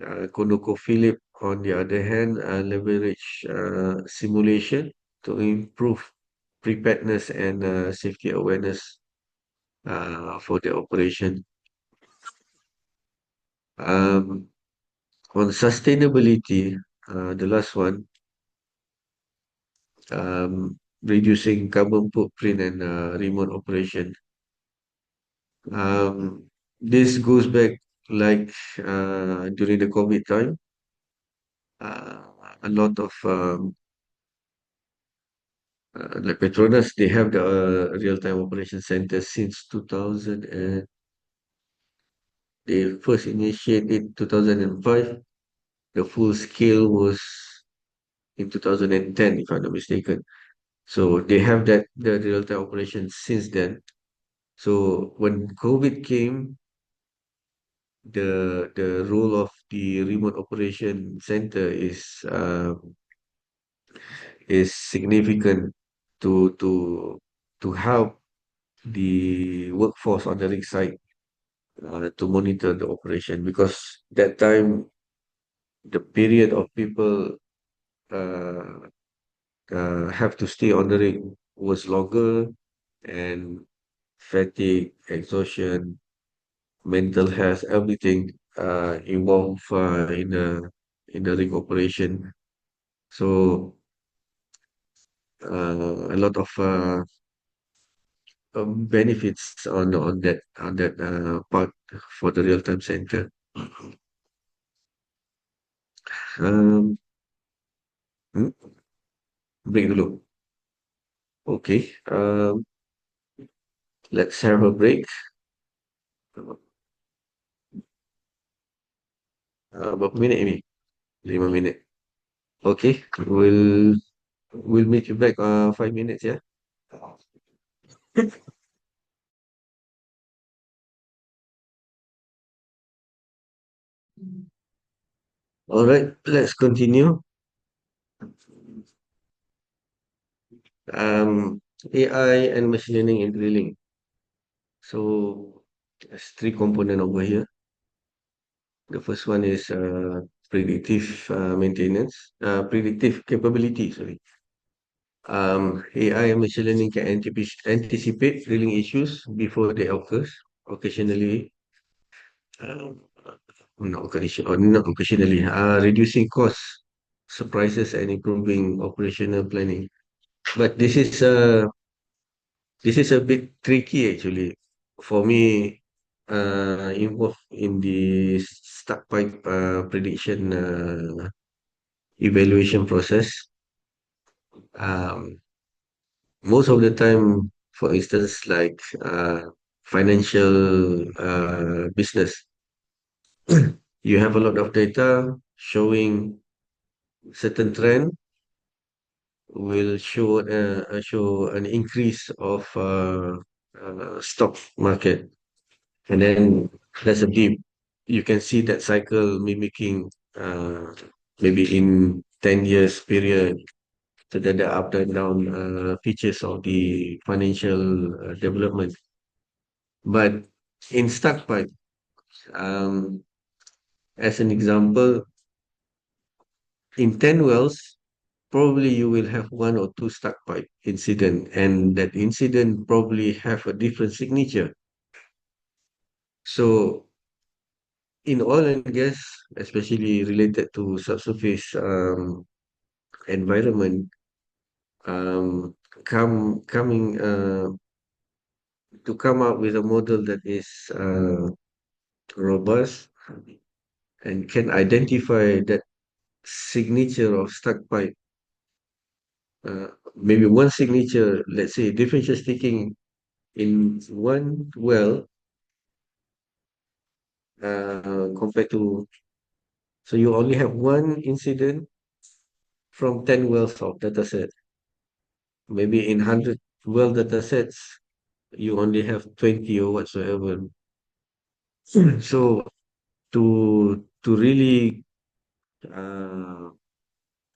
ConocoPhillips, on the other hand, leverage simulation to improve preparedness and safety awareness for the operation. Um, on sustainability, the last one, reducing carbon footprint and remote operation. Um, this goes back like during the COVID time, uh, a lot of like Petronas, they have the real-time operation center since 2000, and they first initiated in 2005. The full scale was in 2010, if I'm not mistaken. So they have that the real-time operation since then. So when COVID came, the role of the remote operation center is significant to help the workforce on the rig side to monitor the operation, because that time the period of people uh, have to stay on the rig was longer, and fatigue, exhaustion, mental health, everything involved in the rig operation. So a lot of benefits on that part for the real time center. Um, hmm, Break dulu. Okay. Let's have a break. Berapa minit ini? 5 minit. Okay. We'll meet you back 5 minutes, yeah. All right, let's continue. Um, AI and machine learning in drilling. So there's three component over here. The first one is predictive maintenance, predictive capability, sorry. AI and machine learning can anticipate drilling issues before they occur. Occasionally, um, not occasionally, reducing costs, surprises, and improving operational planning. But this is a bit tricky actually. For me, involved in the stack pipe prediction evaluation process. Um, Most of the time, for instance, like financial business, you have a lot of data showing certain trend will show an increase of stock market, and then there's a dip. You can see that cycle mimicking maybe in 10 years period. So that the up and down features of the financial development. But in stuck pipe, um, as an example, in 10 wells, probably you will have one or two stuck pipe incident, and that incident probably have a different signature. So in oil and gas, especially related to subsurface environment, um, coming to come up with a model that is robust and can identify that signature of stuck pipe. Maybe one signature, let's say differential sticking in one well compared to, so you only have one incident from 10 wells of data set. Maybe in 100 well data sets, you only have 20 or whatsoever. So to really uh,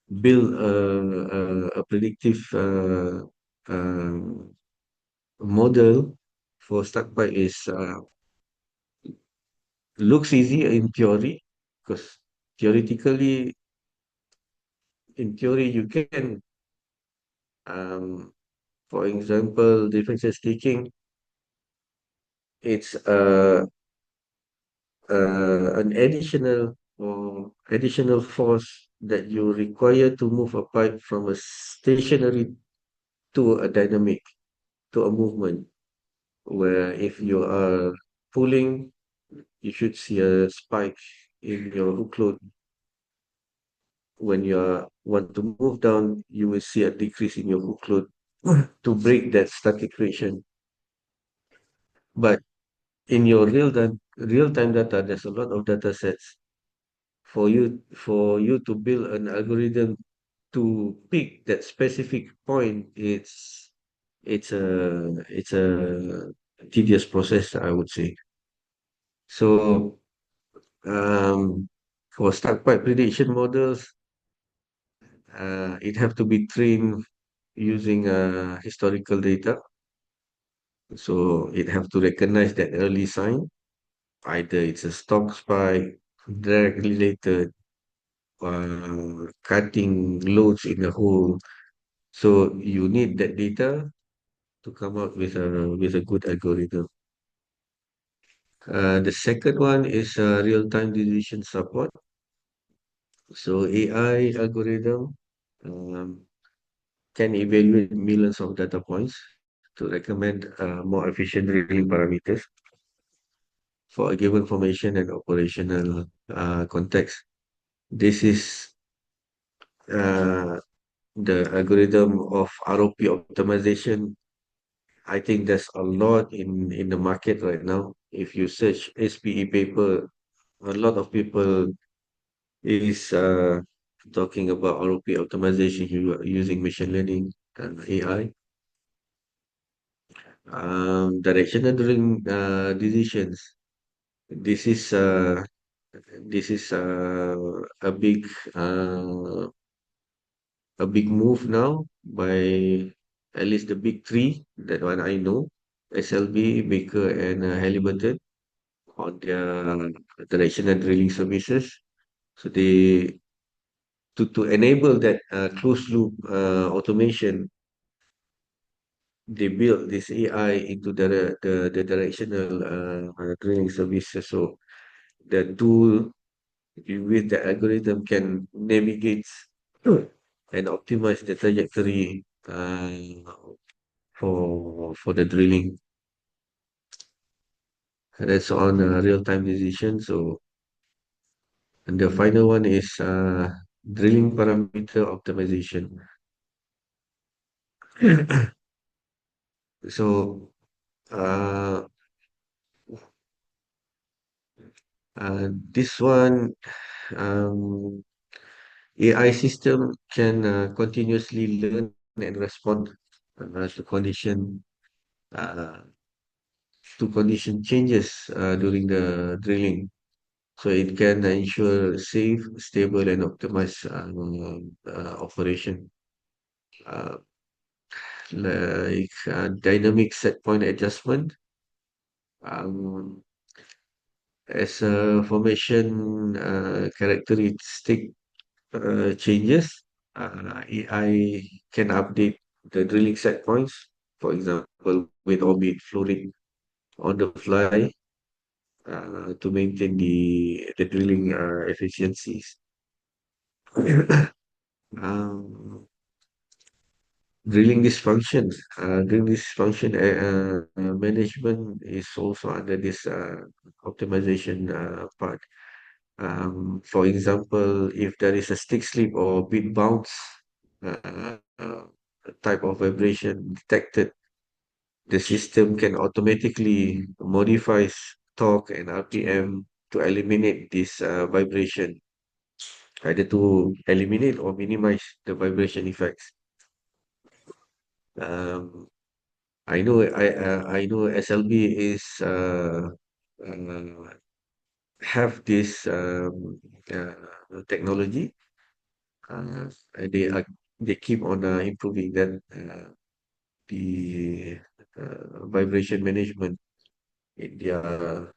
build a predictive model for stuck pipe is looks easy in theory, because theoretically, in theory, you can, um, for example, differential staking, it's an additional force that you require to move a pipe from a stationary to a dynamic, to a movement, where if you are pulling, you should see a spike in your hook load. When you want to move down, you will see a decrease in your hook load to break that static equation. But in your real time data, there's a lot of data sets for you to build an algorithm to pick that specific point. It's a tedious process, I would say. So for stack pipe prediction models, it have to be trained using historical data. So it have to recognize that early sign, either it's a stock spike, drag related, cutting loads in the hole. So you need that data to come up with a good algorithm. The second one is real-time decision support. So AI algorithm um, can evaluate millions of data points to recommend more efficient drilling parameters for a given formation and operational context. This is uh, the algorithm of ROP optimization. I think there's a lot in the market right now. If you search SPE paper, a lot of people is talking about ROP optimization using machine learning and AI. Directional drilling decisions. This is this is a uh, big move now by at least the big three, that one I know, SLB, Baker, and Halliburton, on their directional drilling services. So to enable that closed loop automation, they built this AI into the directional drilling services. So the tool with the algorithm can navigate and optimize the trajectory for the drilling. That's on a real-time decision. So, and the final one is drilling parameter optimization. So, uh, this one, um, AI system can continuously learn and respond to uh, condition changes during the drilling. So it can ensure safe, stable, and optimized operation. Uh, like dynamic set point adjustment. Um, as a formation characteristic changes, AI can update the drilling set points, for example, with orbit fluid on the fly to maintain the drilling efficiencies. um, drilling dysfunction management is also under this optimization part. For example, if there is a stick slip or bit bounce type of vibration detected, the system can automatically modify torque and RPM to eliminate this vibration, either to eliminate or minimize the vibration effects. Um, I know SLB is uh, have this technology. And they keep on improving that the vibration management in their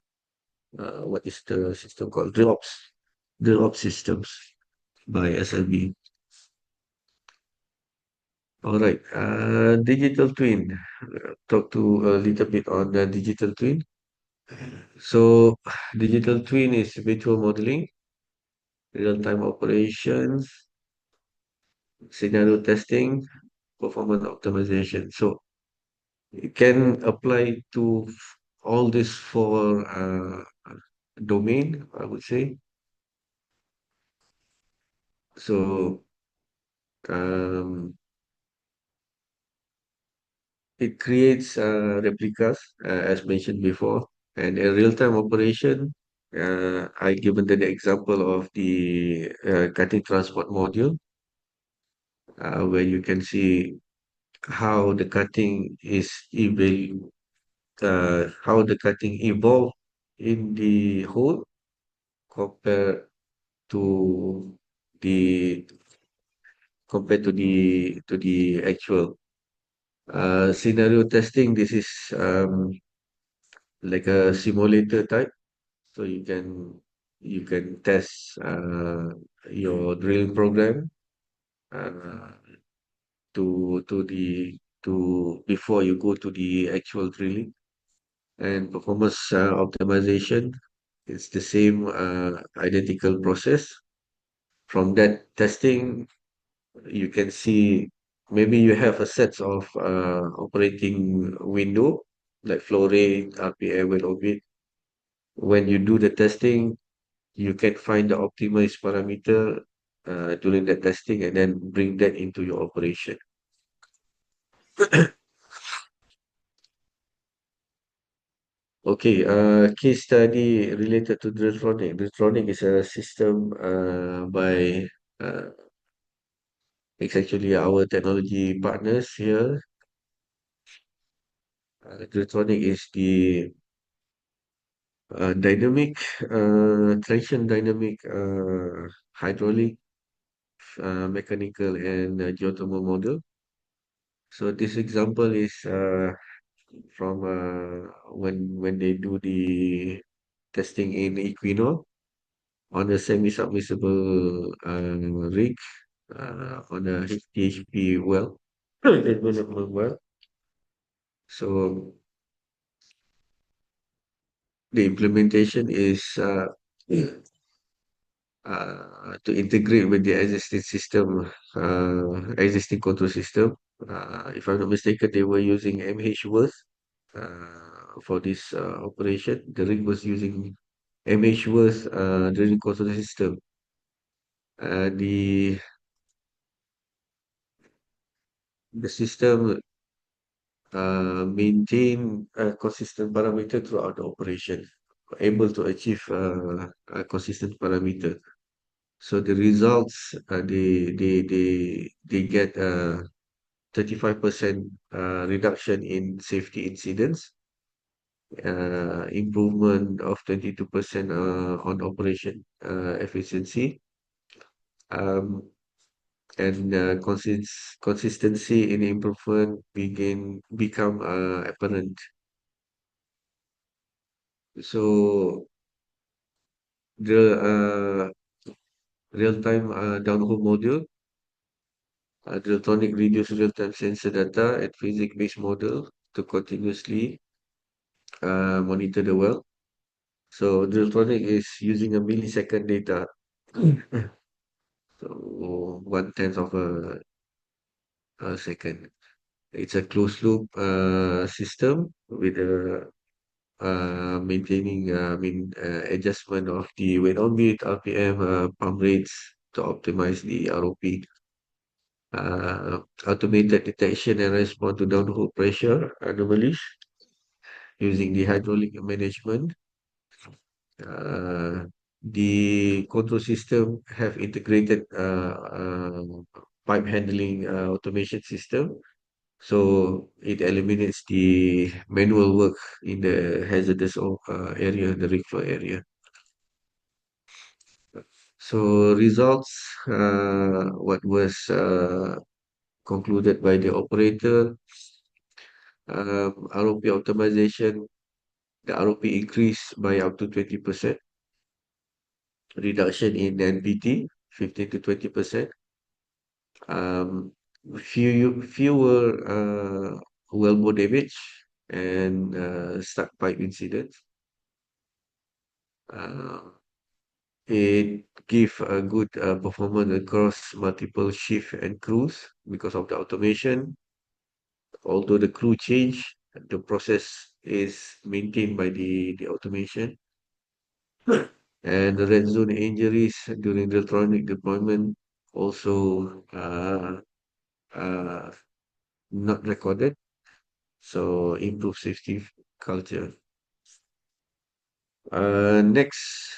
what is the system called, drill ops systems by SLB. All right, digital twin. Talk to a little bit on the digital twin. So, digital twin is virtual modeling, real-time operations, scenario testing, performance optimization. So, it can apply to all these four domain, I would say. So, um, it creates replicas, as mentioned before, and a real-time operation. I given the example of the cutting transport module, where you can see how the cutting how the cutting evolved in the hole compared to the the actual scenario testing. This is like a simulator type, so you can test your drilling program uh, to the to before you go to the actual drilling. And performance optimization, it's the same identical process. From that testing, you can see maybe you have a set of operating window like flow rate, RPM, and orbit. When you do the testing, you can find the optimized parameter during the testing and then bring that into your operation. Okay, case study related to Drilltronic. Drilltronic is a system by uh, it's actually our technology partners here. Electronic is the dynamic, traction dynamic, hydraulic, mechanical, and geothermal model. So this example is from when they do the testing in Equinor on a semi-submersible rig on a HTHP well, development well. So the implementation is to integrate with the existing system, existing control system. If I'm not mistaken, they were using MH for this operation. The rig was using MH drilling control system. The system maintain a consistent parameter throughout the operation, able to achieve a consistent parameter. So the results, they get 35% reduction in safety incidents, improvement of 22% on operation efficiency, um, and consistency in improvement become apparent. So the real-time downhole module, the electronic reduce real-time sensor data and physics-based model to continuously monitor the well. So the electronic is using a millisecond data. So 1/10 of a second. It's a closed loop system with a maintaining, adjustment of the weight on beat, RPM, pump rates to optimize the ROP. Automated detection and response to downhole pressure anomalies using the hydraulic management. Uh, the control system have integrated pipe handling automation system, so it eliminates the manual work in the hazardous area, the rig floor area. So results, what was concluded by the operator, ROP optimization, the ROP increased by up to 20%, reduction in NPT, 15 to 20%, um, fewer wellbore damage and stuck pipe incidents. Uh, it give a good performance across multiple shift and crews because of the automation. Although the crew change, the process is maintained by the automation. And the red zone injuries during the electronic deployment also uh, not recorded. So improve safety culture. Next,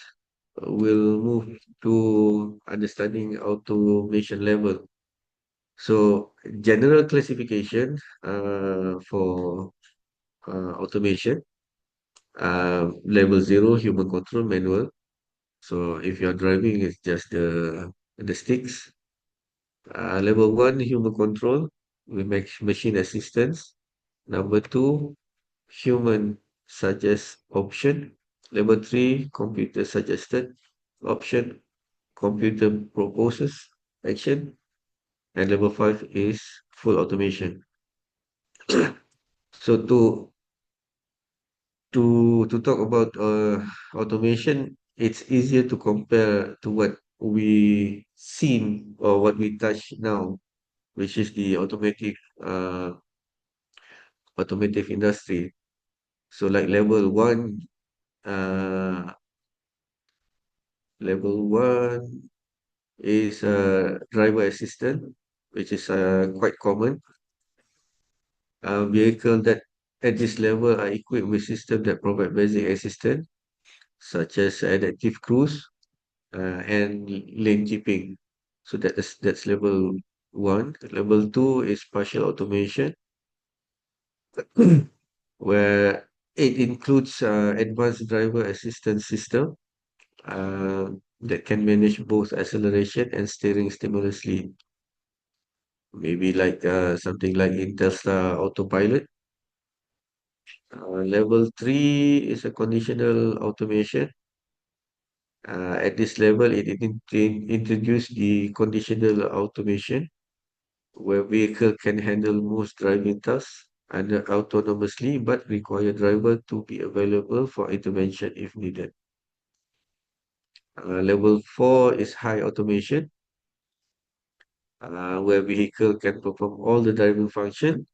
we'll move to understanding automation level. So general classification for automation. Level 0, human control manual. So if you're driving, it's just the sticks. Level 1, human control with machine assistance. Number 2, human suggest option. Level 3, computer suggested option. Computer proposes action. And level 5 is full automation. So to talk about automation, it's easier to compare to what we seen or what we touch now, which is the automotive industry. So like uh, level one is driver assistant, which is quite common. Vehicle that at this level are equipped with systems that provide basic assistance, such as adaptive cruise and lane keeping. So that's level one. Level two is partial automation, where it includes advanced driver assistance system uh, that can manage both acceleration and steering stimulously. Maybe like something like Intelstar Autopilot. Level 3 is a conditional automation. At this level, it introduced the conditional automation where vehicle can handle most driving tasks and autonomously, but require driver to be available for intervention if needed. Level 4 is high automation, where vehicle can perform all the driving function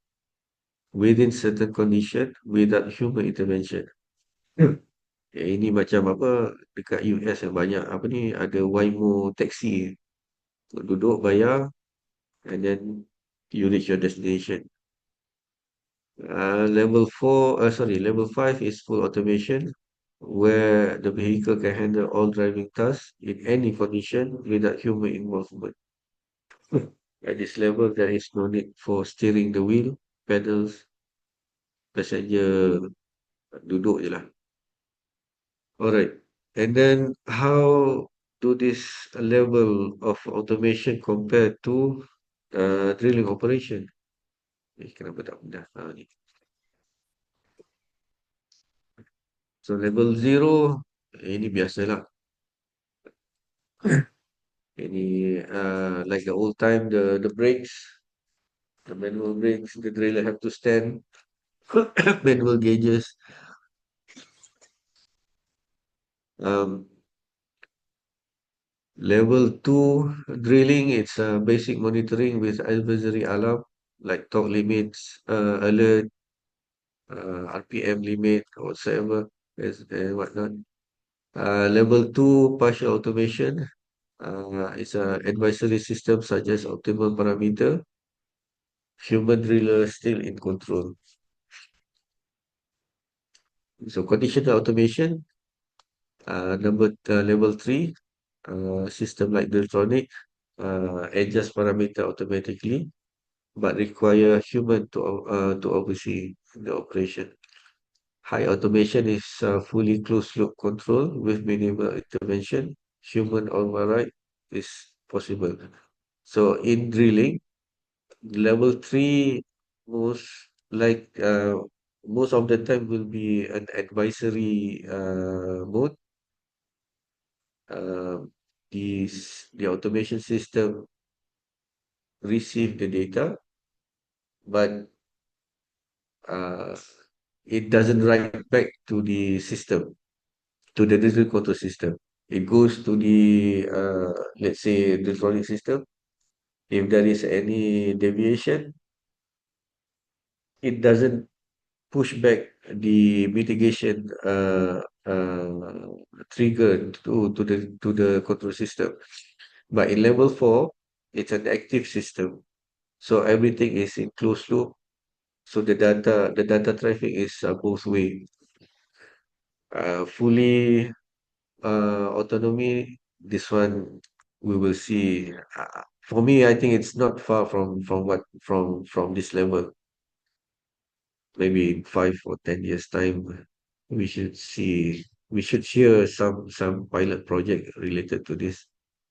within certain condition without human intervention. Hmm. Ini macam apa dekat US yang banyak apa ni ada Waymo taxi, duduk bayar and then you reach your destination. Level 5 is full automation, where the vehicle can handle all driving tasks in any condition without human involvement. At this level, there is no need for steering the wheel, pedals, passenger duduk je lah. Alright. And then how do this level of automation compare to drilling operation? Kenapa tak pindah? Ni. So level 0, ini biasalah. Ini like the old time, the brakes, the manual brakes, the driller have to stand, manual gauges. Um, Level 2 drilling, it's basic monitoring with advisory alarm like torque limits, alert, RPM limit, whatsoever, and whatnot. Level 2 partial automation is an advisory system such as optimal parameter, human driller still in control. So conditional automation, level 3, system like Deltronic, adjust parameter automatically, but require human to oversee the operation. High automation is fully closed loop control with minimal intervention. Human override is possible. So in drilling, level 3 most like most of the time will be an advisory mode. The automation system receive the data, but uh, it doesn't write back to the system, to the digital control system. It goes to the, let's say, the electronic system. If there is any deviation, it doesn't push back the mitigation trigger to the control system. But in level 4, it's an active system. So everything is in closed loop. So the data traffic is both way. Fully autonomy, this one we will see. For me, I think it's not far from this level. Maybe in 5 or 10 years time, we should hear some pilot project related to this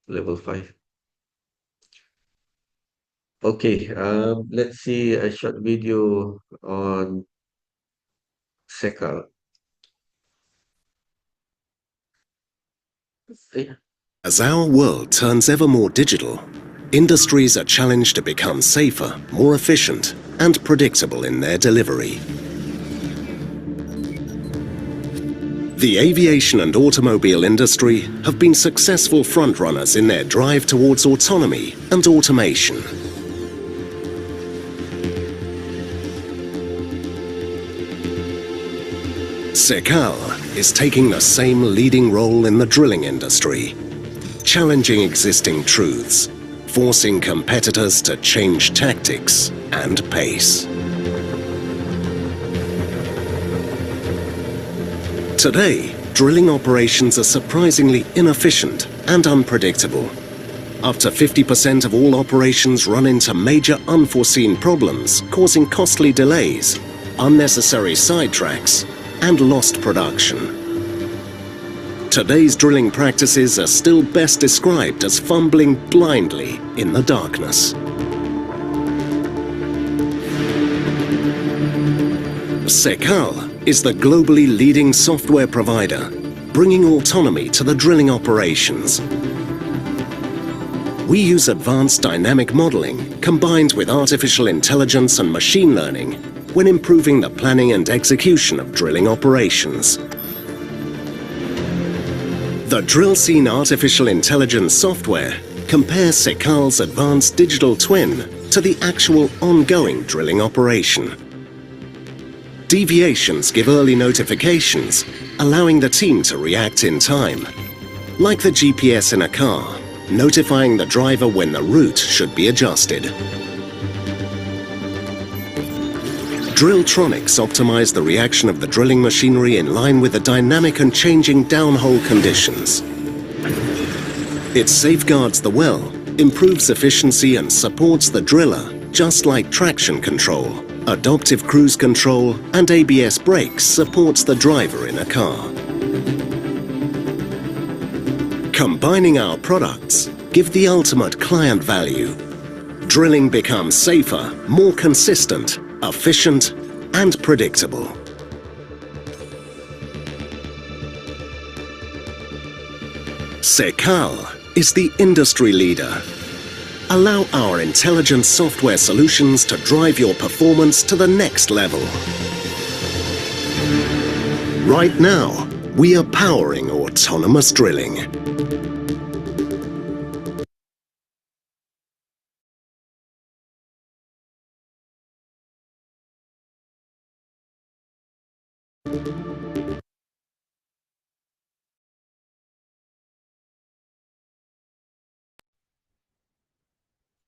level 5. Okay, let's see a short video on Sekal. As our world turns ever more digital, industries are challenged to become safer, more efficient, and predictable in their delivery. The aviation and automobile industry have been successful frontrunners in their drive towards autonomy and automation. Sekal is taking the same leading role in the drilling industry, challenging existing truths, forcing competitors to change tactics and pace. Today, drilling operations are surprisingly inefficient and unpredictable. Up to 50% of all operations run into major unforeseen problems, causing costly delays. unnecessary sidetracks, and lost production. Today's drilling practices are still best described as fumbling blindly in the darkness. Sekal is the globally leading software provider, bringing autonomy to the drilling operations. We use advanced dynamic modeling combined with artificial intelligence and machine learning when improving the planning and execution of drilling operations. The drill scene artificial intelligence software compares Sekal's advanced digital twin to the actual ongoing drilling operation. Deviations give early notifications, allowing the team to react in time. Like the GPS in a car, notifying the driver when the route should be adjusted. Drilltronics optimize the reaction of the drilling machinery in line with the dynamic and changing downhole conditions. It safeguards the well, improves efficiency and supports the driller, just like traction control, adaptive cruise control and ABS brakes supports the driver in a car. Combining our products give the ultimate client value. Drilling becomes safer, more consistent, efficient and predictable. Sekal is the industry leader. Allow our intelligent software solutions to drive your performance to the next level. Right now, we are powering autonomous drilling.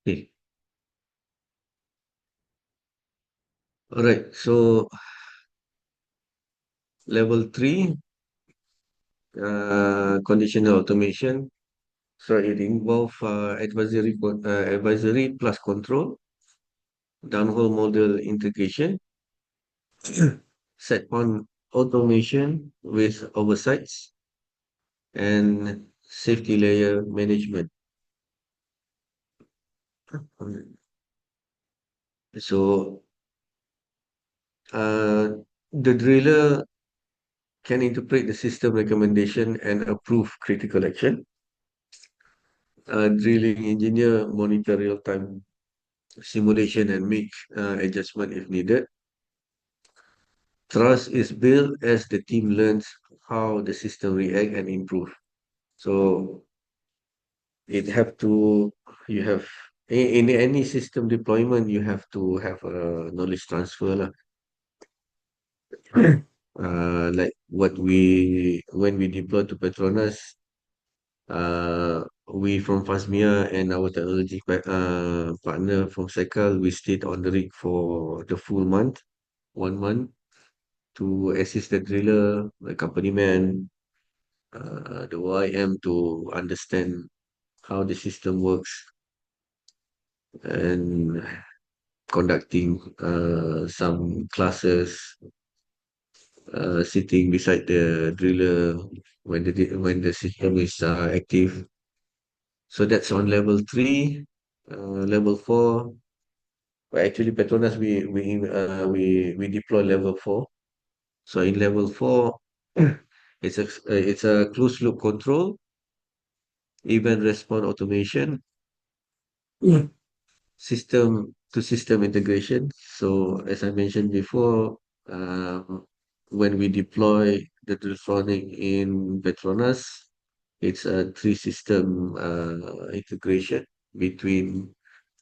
Okay. All right. So level three, conditional automation. So it involves advisory plus control, downhole model integration, set point automation with oversights, and safety layer management. So uh, the driller can interpret the system recommendation and approve critical action. Drilling engineer monitor real-time simulation and make adjustment if needed. Trust is built as the team learns how the system react and improve. So it have to you have in any system deployment you have to have a knowledge transfer lah. Like what we when we deploy to Petronas, we from Fasmia and our technology partner from Sekal, we stayed on the rig for the full month, 1 month, to assist the driller, the company man, the OIM to understand how the system works and conducting some classes, sitting beside the driller when the system is active. So that's on level three. Level four, well, actually Petronas we deploy level four. So in level four, it's a closed loop control, event response automation, system to system integration. So as I mentioned before, when we deploy the Drilltronic in Petronas, it's a three system integration between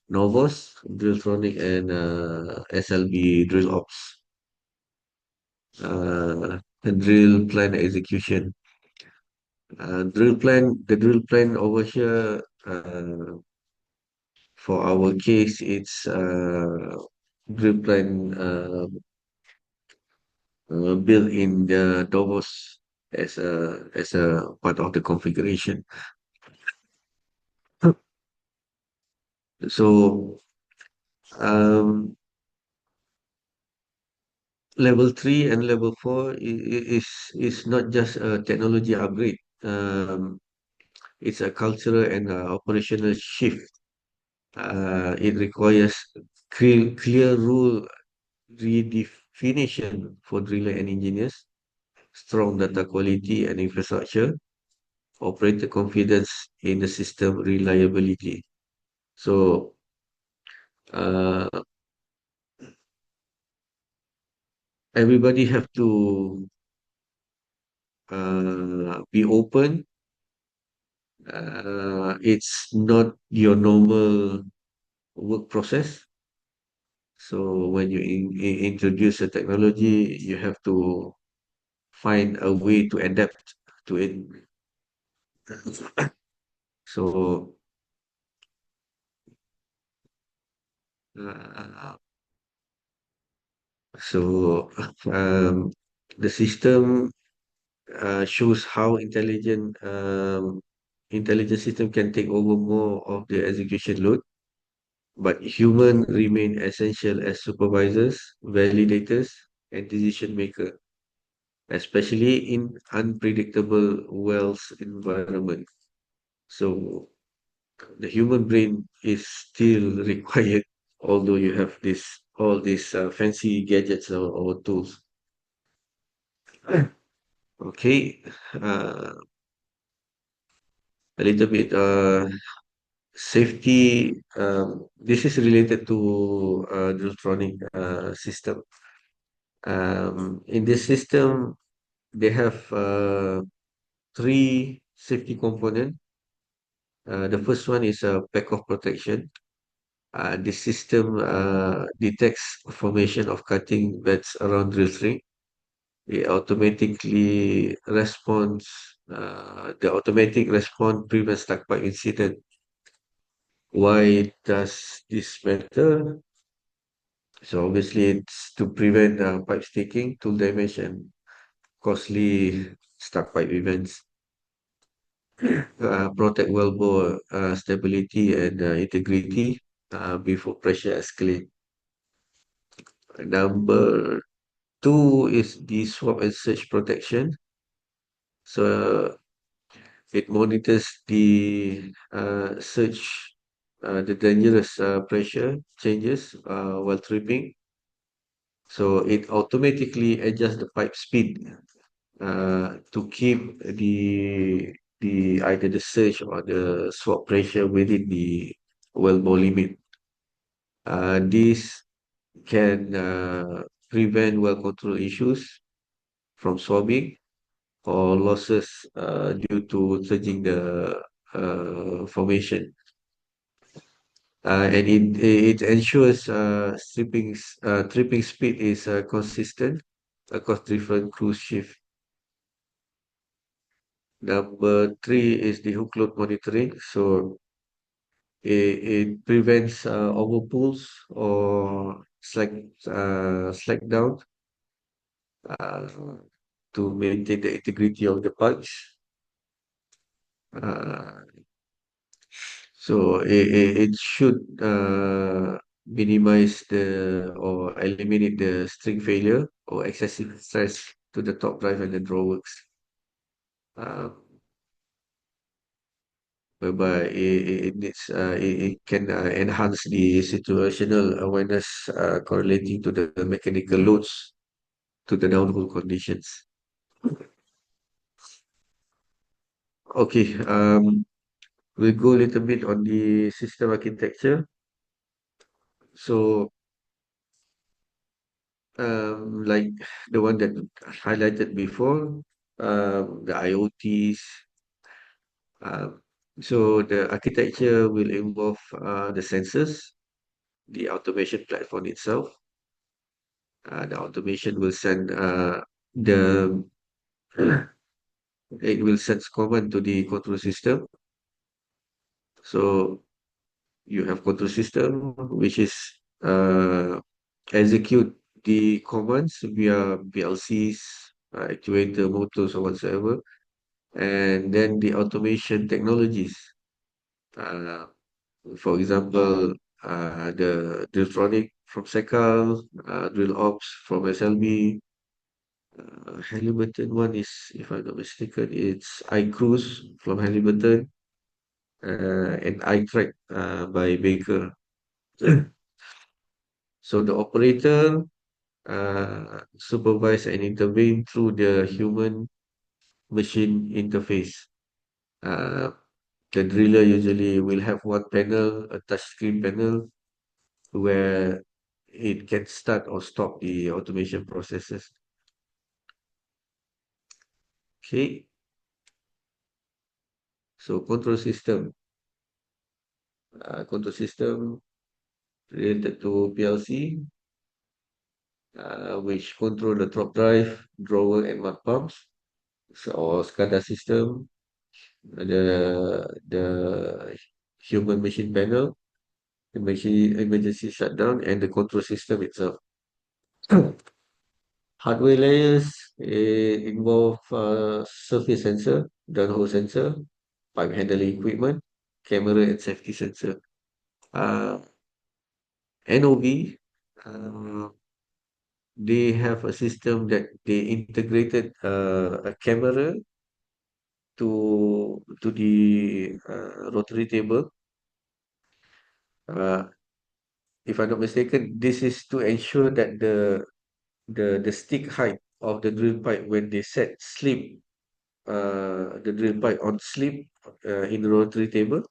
Novos, Drilltronic, and SLB Drill Ops. And drill plan execution. The drill plan over here, for our case, it's drill plan built in the Novos as a part of the configuration. So um, level 3 and level 4 is not just a technology upgrade. It's a cultural and operational shift. It requires clear rule redefinition for driller and engineers, strong data quality and infrastructure, operator confidence in the system reliability. So uh, everybody have to be open. It's not your normal work process. So when you introduce a technology, you have to find a way to adapt to it. So uh, so the system shows how intelligent system can take over more of the execution load, but human remain essential as supervisors, validators, and decision maker, especially in unpredictable wells environment. So the human brain is still required, although you have this all these fancy gadgets or tools. Okay, uh, a little bit safety. This is related to the electronic system. In this system, they have three safety component. The first one is a pack of protection. The system detects formation of cutting beds around drill string. It automatically responds. The automatic response prevents stuck pipe incident. Why does this matter? So obviously it's to prevent pipe sticking, tool damage, and costly stuck pipe events. Protect wellbore stability and integrity before pressure escalate. Number two is the swap and surge protection. So it monitors the dangerous pressure changes while tripping. So it automatically adjusts the pipe speed to keep the either the surge or the swap pressure within the wellbore limit. This can prevent well control issues from swabbing or losses due to surging the formation. And it ensures tripping speed is consistent across different cruise shift. Number three is the hook load monitoring. So it prevents overpulls or slack down uh, to maintain the integrity of the pipes. Uh, it should minimize the or eliminate the string failure or excessive stress to the top drive and the drawworks, uh, whereby it can enhance the situational awareness correlating to the mechanical loads to the downhole conditions. Okay, we'll go a little bit on the system architecture. So like the one that highlighted before, the IoTs. Um, so the architecture will involve the sensors, the automation platform itself. The automation will send the it will send command to the control system. So you have control system which is uh, execute the commands via PLCs, actuator, motors, or whatsoever. And then the automation technologies. Uh, for example, the electronic from Sekal, drill ops from SLB. Halliburton one is, if I'm not mistaken, it's iCruise from Halliburton, and iTrack by Baker. So the operator supervise and intervene through the human machine interface. Uh, the driller usually will have one panel, a touchscreen panel, where it can start or stop the automation processes. Okay, so control system related to PLC, which control the top drive, drawer, and mud pumps. So, or SCADA system, the human machine panel, the machine emergency shutdown, and the control system itself. Hardware layers involve surface sensor, downhole sensor, pipe handling equipment, camera, and safety sensor. Uh, NOV, uh, they have a system that they integrated a camera to the rotary table. Uh, if I'm not mistaken, this is to ensure that the stick height of the drill pipe when they set slip the drill pipe on slip in the rotary table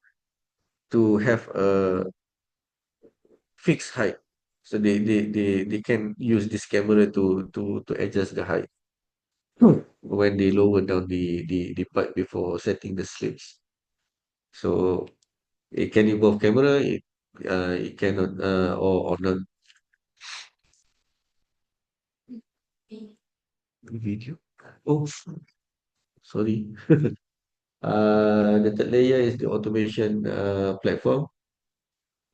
to have a fixed height. So they can use this camera to adjust the height when they lower down the pipe before setting the slips. So it can involve camera, it cannot or not video. Oh, sorry. The third layer is the automation platform.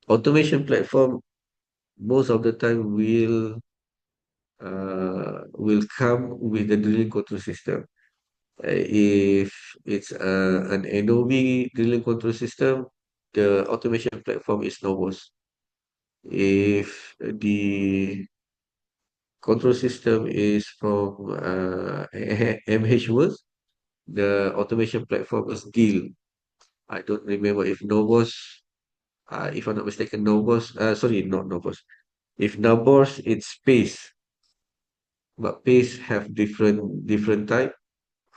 Automation platform most of the time will come with the drilling control system. If it's an NOV drilling control system, the automation platform is Novos. If the control system is from MH World, the automation platform is Deal. I don't remember if Novos, if I'm not mistaken, Novos, sorry, not Novos. If Nabors, it's Pace, but Pace have different type.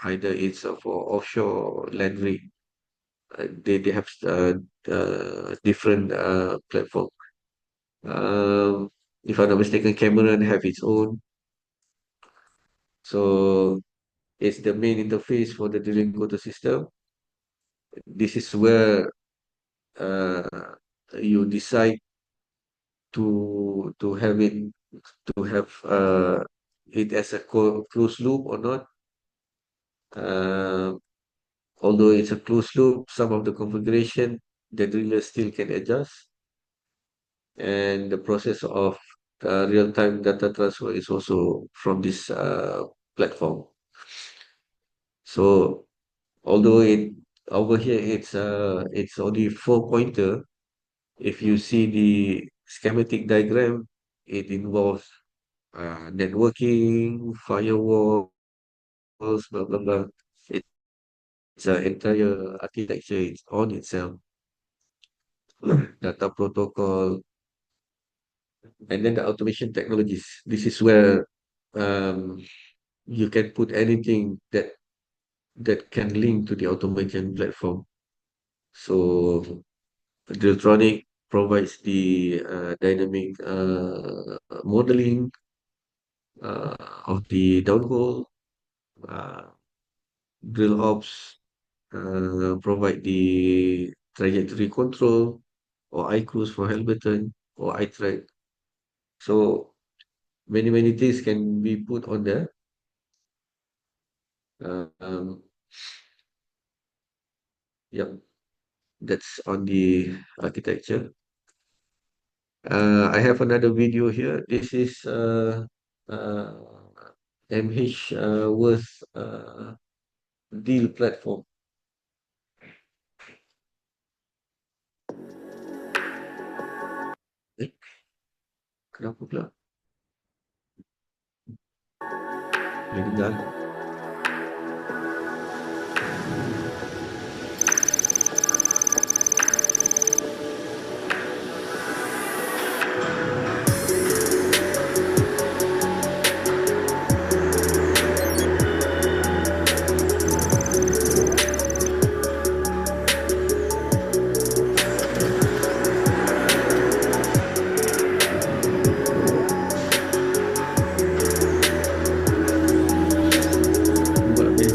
Either it's for offshore or land rig. They have different platform. Um, if I'm not mistaken, Cameron have its own. So it's the main interface for the drilling motor system. This is where uh, you decide to have it as a closed loop or not. Uh, Although it's a closed loop, some of the configuration the driller still can adjust, and the process of real-time data transfer is also from this platform. So although it over here it's only four pointer, if you see the schematic diagram, it involves networking, firewalls, blah blah blah. It's an entire architecture it's on itself, data protocol, and then the automation technologies. This is where um, you can put anything that can link to the automation platform. So Drilltronic provides the dynamic modeling of the downhole. Uh, Drill ops provide the trajectory control, or iCruise for Hamilton, or iTrack. So many things can be put on there. Um, yep, that's on the architecture. I have another video here. This is uh, MH Worth deal platform. Kenapa pula? Boleh dengar? Buat apa?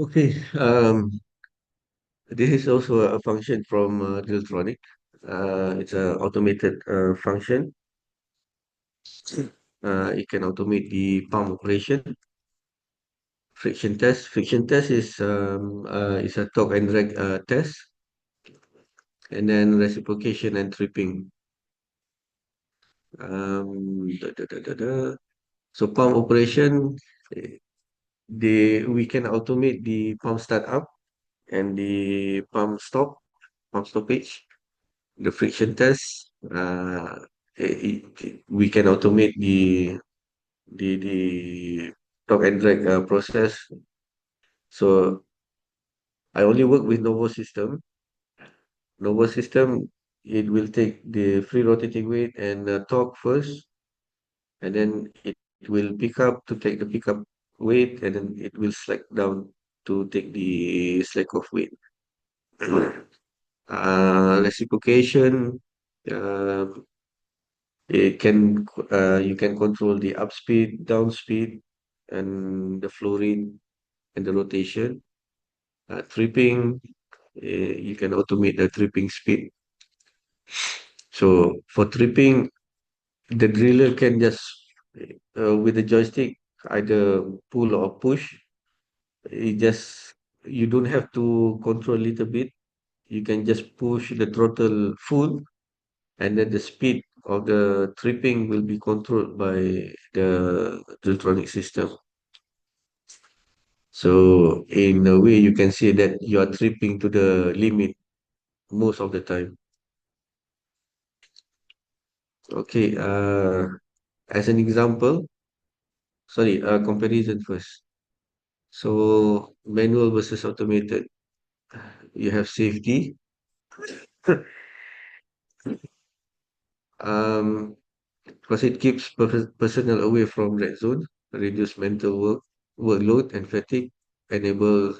Okay, this is also a function from Drilltronic. It's an automated function. It can automate the pump operation, friction test. Friction test is a torque and drag test, and then reciprocation and tripping. Da, da, da, da, da. So pump operation, eh, we can automate the pump startup and the pump stoppage, the friction test. We can automate the torque and drag process. So I only work with Novo system. Novo system, it will take the free rotating weight and torque first, and then it will pick up to take the pickup weight, and then it will slack down to take the slack of weight. Reciprocation, uh, you can control the up speed, down speed, and the flow rate and the rotation. Tripping, you can automate the tripping speed. So for tripping, the driller can just with the joystick either pull or push. It just you don't have to control a little bit. You can just push the throttle full, and then the speed of the tripping will be controlled by the electronic system. So in a way, you can say that you are tripping to the limit most of the time. Okay, as an example, sorry, comparison first. So manual versus automated. You have safety. Um, because it keeps personnel away from red zone, reduce mental workload and fatigue, enable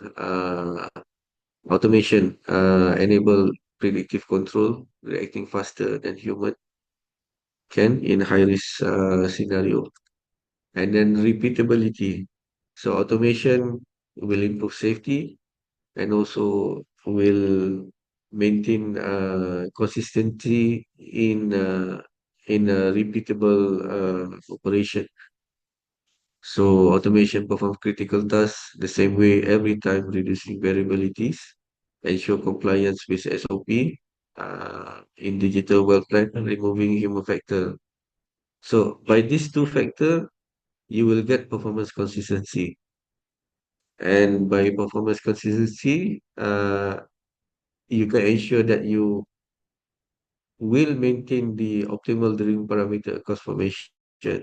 automation, enable predictive control, reacting faster than human can in high risk scenario. And then repeatability. So automation will improve safety and also will maintain consistency in a repeatable operation. So automation performs critical tasks the same way every time, reducing variabilities, ensure compliance with SOP, in digital well plan, removing human factor. So by these two factor, you will get performance consistency. And by performance consistency, you can ensure that you will maintain the optimal drilling parameter across formation,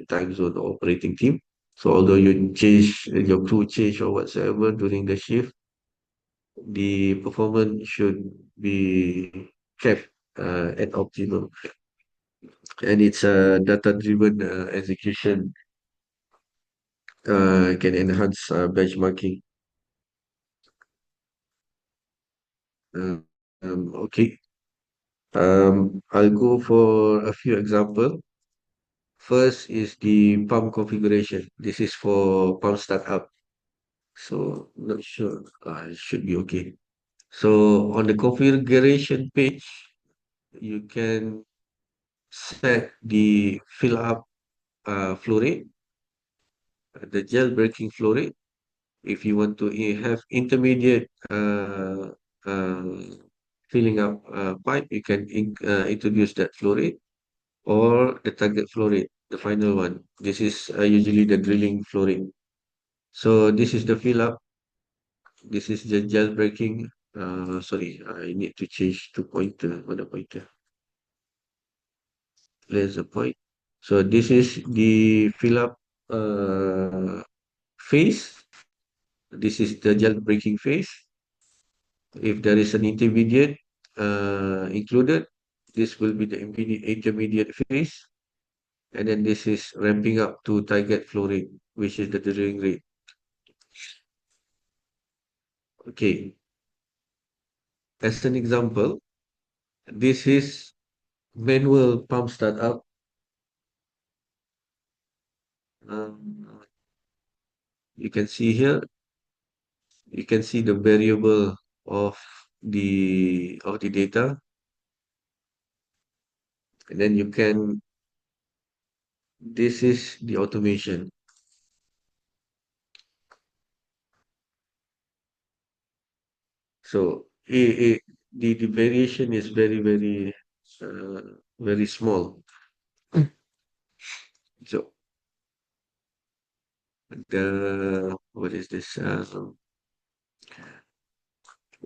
time zone, or operating team. So although you change your crew change or whatsoever during the shift, the performance should be kept at optimum, and it's a data-driven execution can enhance benchmarking. Uh, okay. I'll go for a few example. First is the pump configuration. This is for pump startup. So not sure. It should be okay. So on the configuration page, you can set the fill up flow rate, the gel breaking flow rate. If you want to have intermediate uh, filling up pipe, you can introduce that flow rate or the target flow rate, the final one. This is usually the drilling flow rate. So this is the fill up. This is the gel breaking. Sorry, I need to change to pointer on the pointer. There's a point. So this is the fill up phase. This is the gel breaking phase. If there is an intermediate included, this will be the intermediate phase. And then this is ramping up to target flow rate, which is the drilling rate. Okay, as an example, this is manual pump startup. Um, you can see here, you can see the variable of the data, and then you can. This is the automation. So the variation is uh, very small. So the what is this?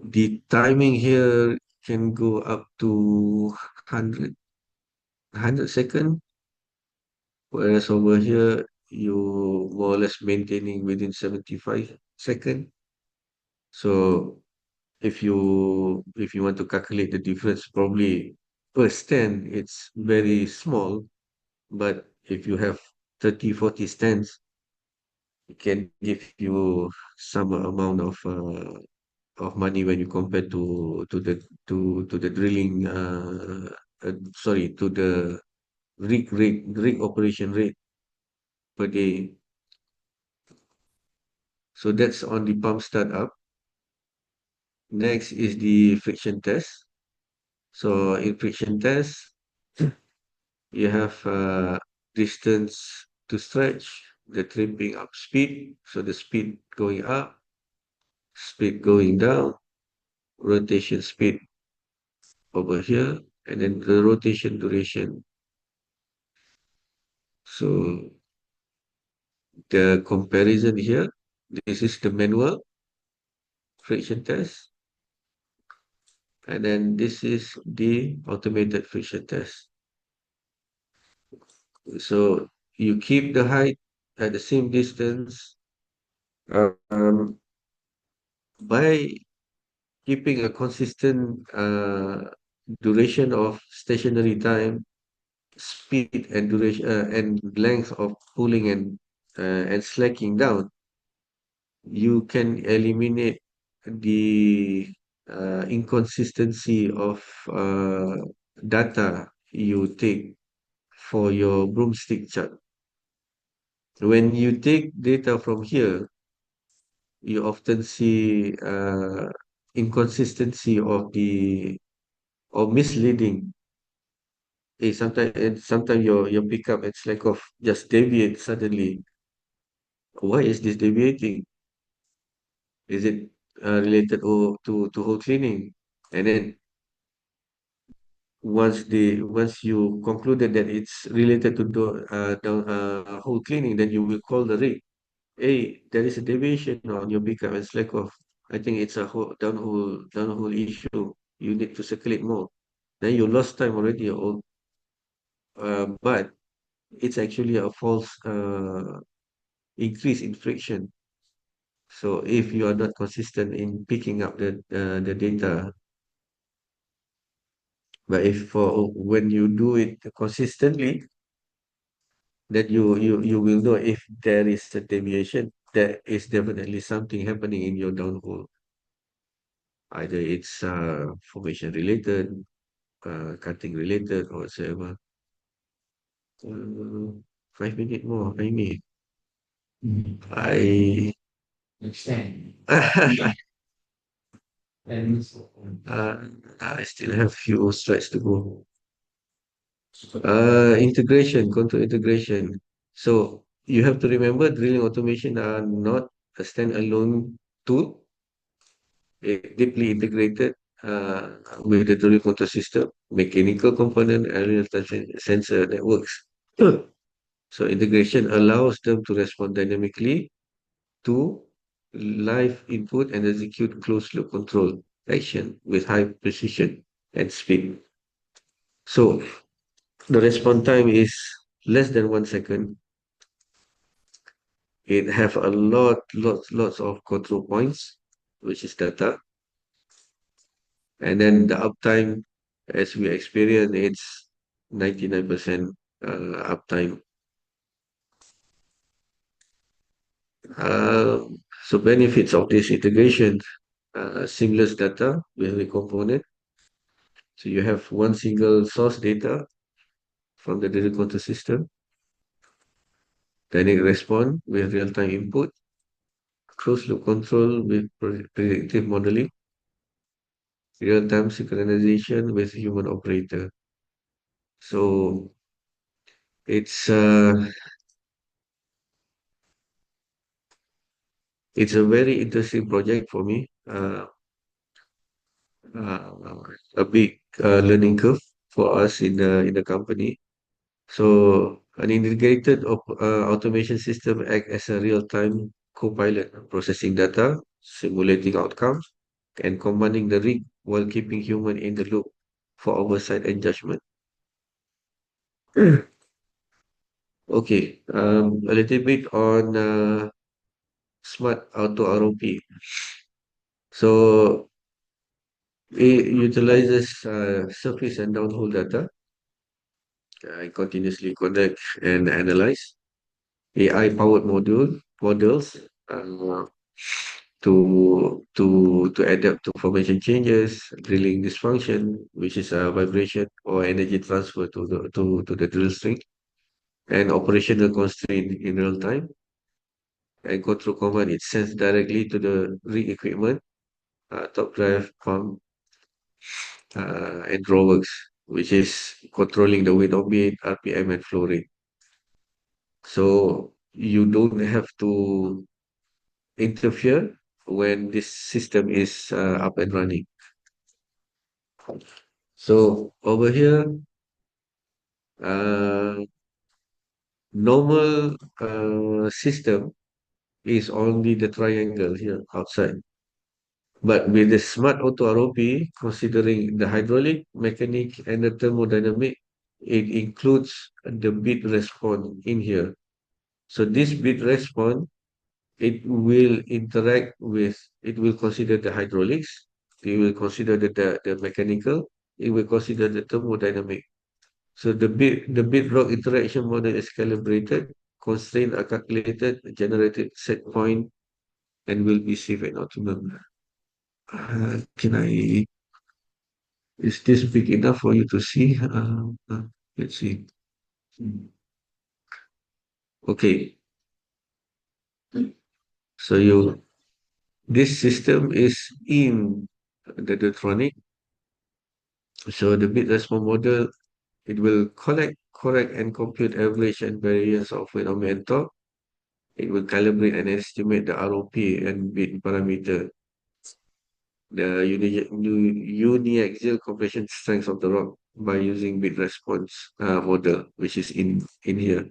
The timing here can go up to 100 second, whereas over here you more or less maintaining within 75 second. So if you want to calculate the difference, probably per stand it's very small, but if you have 30, 40 stands, it can give you some amount of money when you compare to the drilling sorry, to the rig operation rate per day. So that's on the pump startup. Next is the friction test. So in friction test, you have distance to stretch, the tripping up speed, so the speed going up, speed going down, rotation speed over here, and then the rotation duration. So the comparison here, this is the manual friction test, and then this is the automated friction test. So you keep the height at the same distance um, by keeping a consistent duration of stationary time, speed and duration and length of pulling and slacking down. You can eliminate the inconsistency of data you take for your broomstick chart. When you take data from here, you often see inconsistency of the or misleading. Sometimes your pickup and slack off just deviate suddenly. Why is this deviating? Is it related to whole cleaning? And then once you concluded that it's related to the whole cleaning, then you will call the rig. Hey, there is a deviation on your pickup and slack off. I think it's a whole downhole issue. You need to circulate more. Then you lost time already. But it's actually a false increase in friction. So if you are not consistent in picking up the data, but if for when you do it consistently, then you will know if there is a deviation. There is definitely something happening in your downhole. Either it's formation related, cutting related, or whatsoever. 5 minutes more, I mean. I uh, I still have few strides to go. Integration, control integration. So you have to remember drilling automation are not a standalone tool. It deeply integrated with the drilling control system, mechanical component, and real-time sensor networks. So integration allows them to respond dynamically to live input and execute closed-loop control action with high precision and speed. So the response time is less than 1 second. It have a lots of control points, which is data. And then the uptime, as we experience, it's 99% uptime. Uh, so benefits of this integration, seamless data with every component. So you have one single source data from the data control system, dynamic response with real-time input, closed loop control with predictive modeling, real-time synchronization with human operator. So it's uh, it's a very interesting project for me. Uh, a big learning curve for us in the company. So an integrated automation system act as a real-time co-pilot, processing data, simulating outcomes, and commanding the rig while keeping human in the loop for oversight and judgment. Okay, a little bit on smart auto ROP. So it utilizes surface and downhole data. I continuously connect and analyze AI-powered models uh, to adapt to formation changes, drilling dysfunction, which is a vibration or energy transfer to the drill string, and operational constraint in real time. And control command it sends directly to the rig equipment, top drive, pump, and drawworks, which is controlling the weight of beam, RPM, and flow rate. So you don't have to interfere when this system is up and running. So over here, uh, normal system is only the triangle here outside. But with the smart auto ROP, considering the hydraulic, mechanic, and the thermodynamic, it includes the bit response in here. So this bit response, it will consider the hydraulics, it will consider the mechanical, it will consider the thermodynamic. So the bit rock interaction model is calibrated, constraints are calculated, generated set point, and will be safe and optimum. Can I? Is this big enough for you to see? Let's see. Okay, so this system is in the Detronic. So the bit response model, it will collect, correct, and compute average and variance of phenomenon torque. It will calibrate and estimate the ROP and bit parameter, the uniaxial compression strength of the rock by using bit response model, which is in here.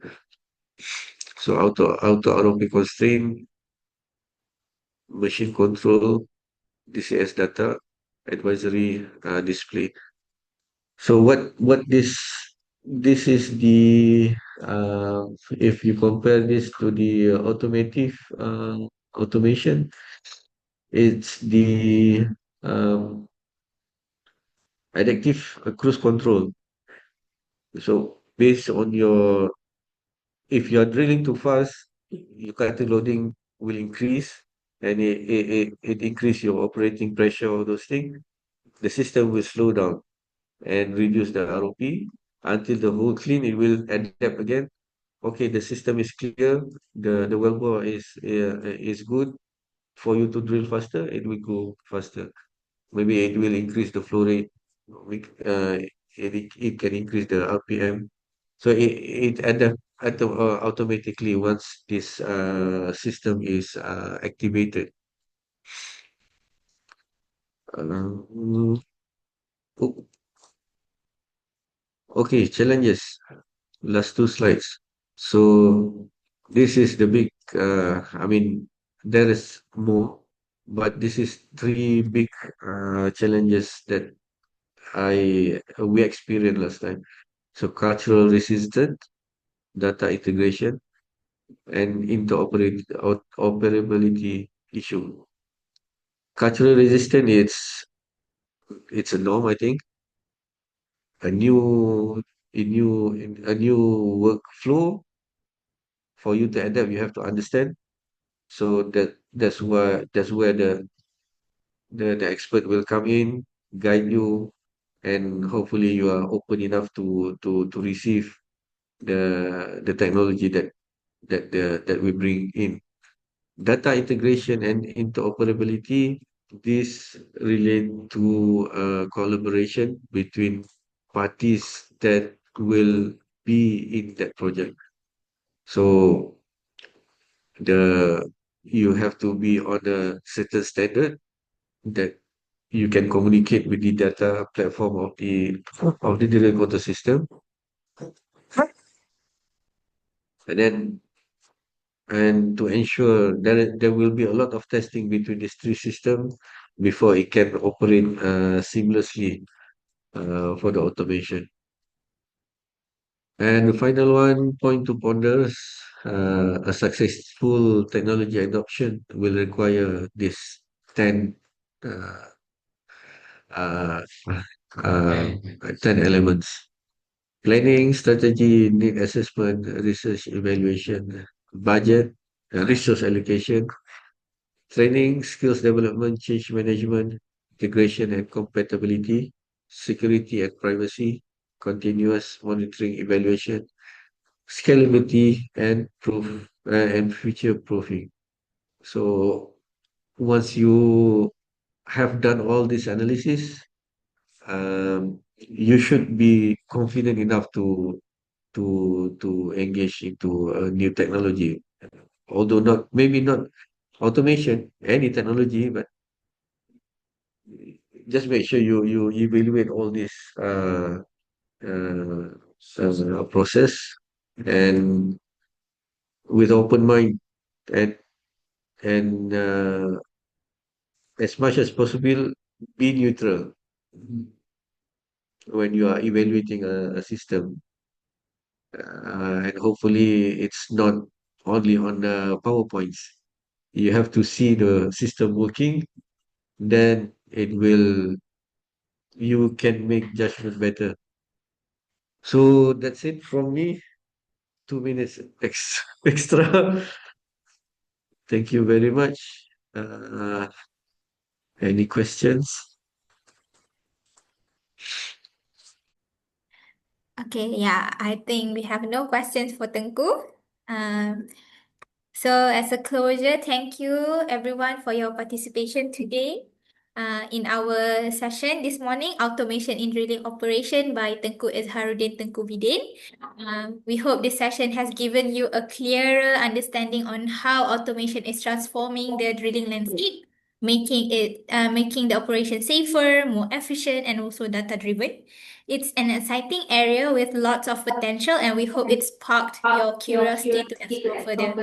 So auto ROP constraint, machine control, DCS data, advisory display. So this is the if you compare this to the automotive automation. It's the um, adaptive cruise control. So based on your, if you are drilling too fast, your cutting loading will increase, and it increase your operating pressure, all those things. The system will slow down and reduce the ROP until the whole clean. It will adapt again. Okay, the system is clear. The wellbore is good for you to drill faster. It will go faster. Maybe it will increase the flow rate. We, uh, it can increase the RPM. So it automatically once this system is activated. Um, o- okay, challenges. Last two slides. So this is the big. I mean, there is more, but this is three big challenges that I we experienced last time. So cultural resistance, data integration, and interoperability issue. Cultural resistance, it's a norm, I think. A new workflow for you to adapt, you have to understand. So that's where the expert will come in, guide you, and hopefully you are open enough to receive the technology that we bring in. Data integration and interoperability, this relate to collaboration between parties that will be in that project. So the you have to be on a certain standard that you can communicate with the data platform of the direct water system, and then and to ensure there will be a lot of testing between these three systems before it can operate seamlessly for the automation. And the final one, point to ponders, a successful technology adoption will require these 10, uh, uh, uh, 10 elements. Planning, strategy, need assessment, research evaluation, budget, resource allocation, training, skills development, change management, integration and compatibility, security and privacy, continuous monitoring evaluation, scalability and future proofing. So once you have done all this analysis, you should be confident enough to engage into a new technology. Although not maybe not automation, any technology, but just make sure you evaluate all this uh, process and with open mind, and and as much as possible be neutral when you are evaluating a system, and hopefully it's not only on the PowerPoints. You have to see the system working, then you can make judgment better. So that's it from me. 2 minutes extra. Thank you very much. Any questions? Okay, yeah, I think we have no questions for Tengku. Um, So, as a closure, thank you everyone for your participation today in our session this morning, Automation in Drilling Operation by Tengku Ezharuddin Tengku Bidin. We hope this session has given you a clearer understanding on how automation is transforming the drilling landscape, making the operation safer, more efficient, and also data driven. It's an exciting area with lots of potential, and we hope it sparked your curiosity to explore further.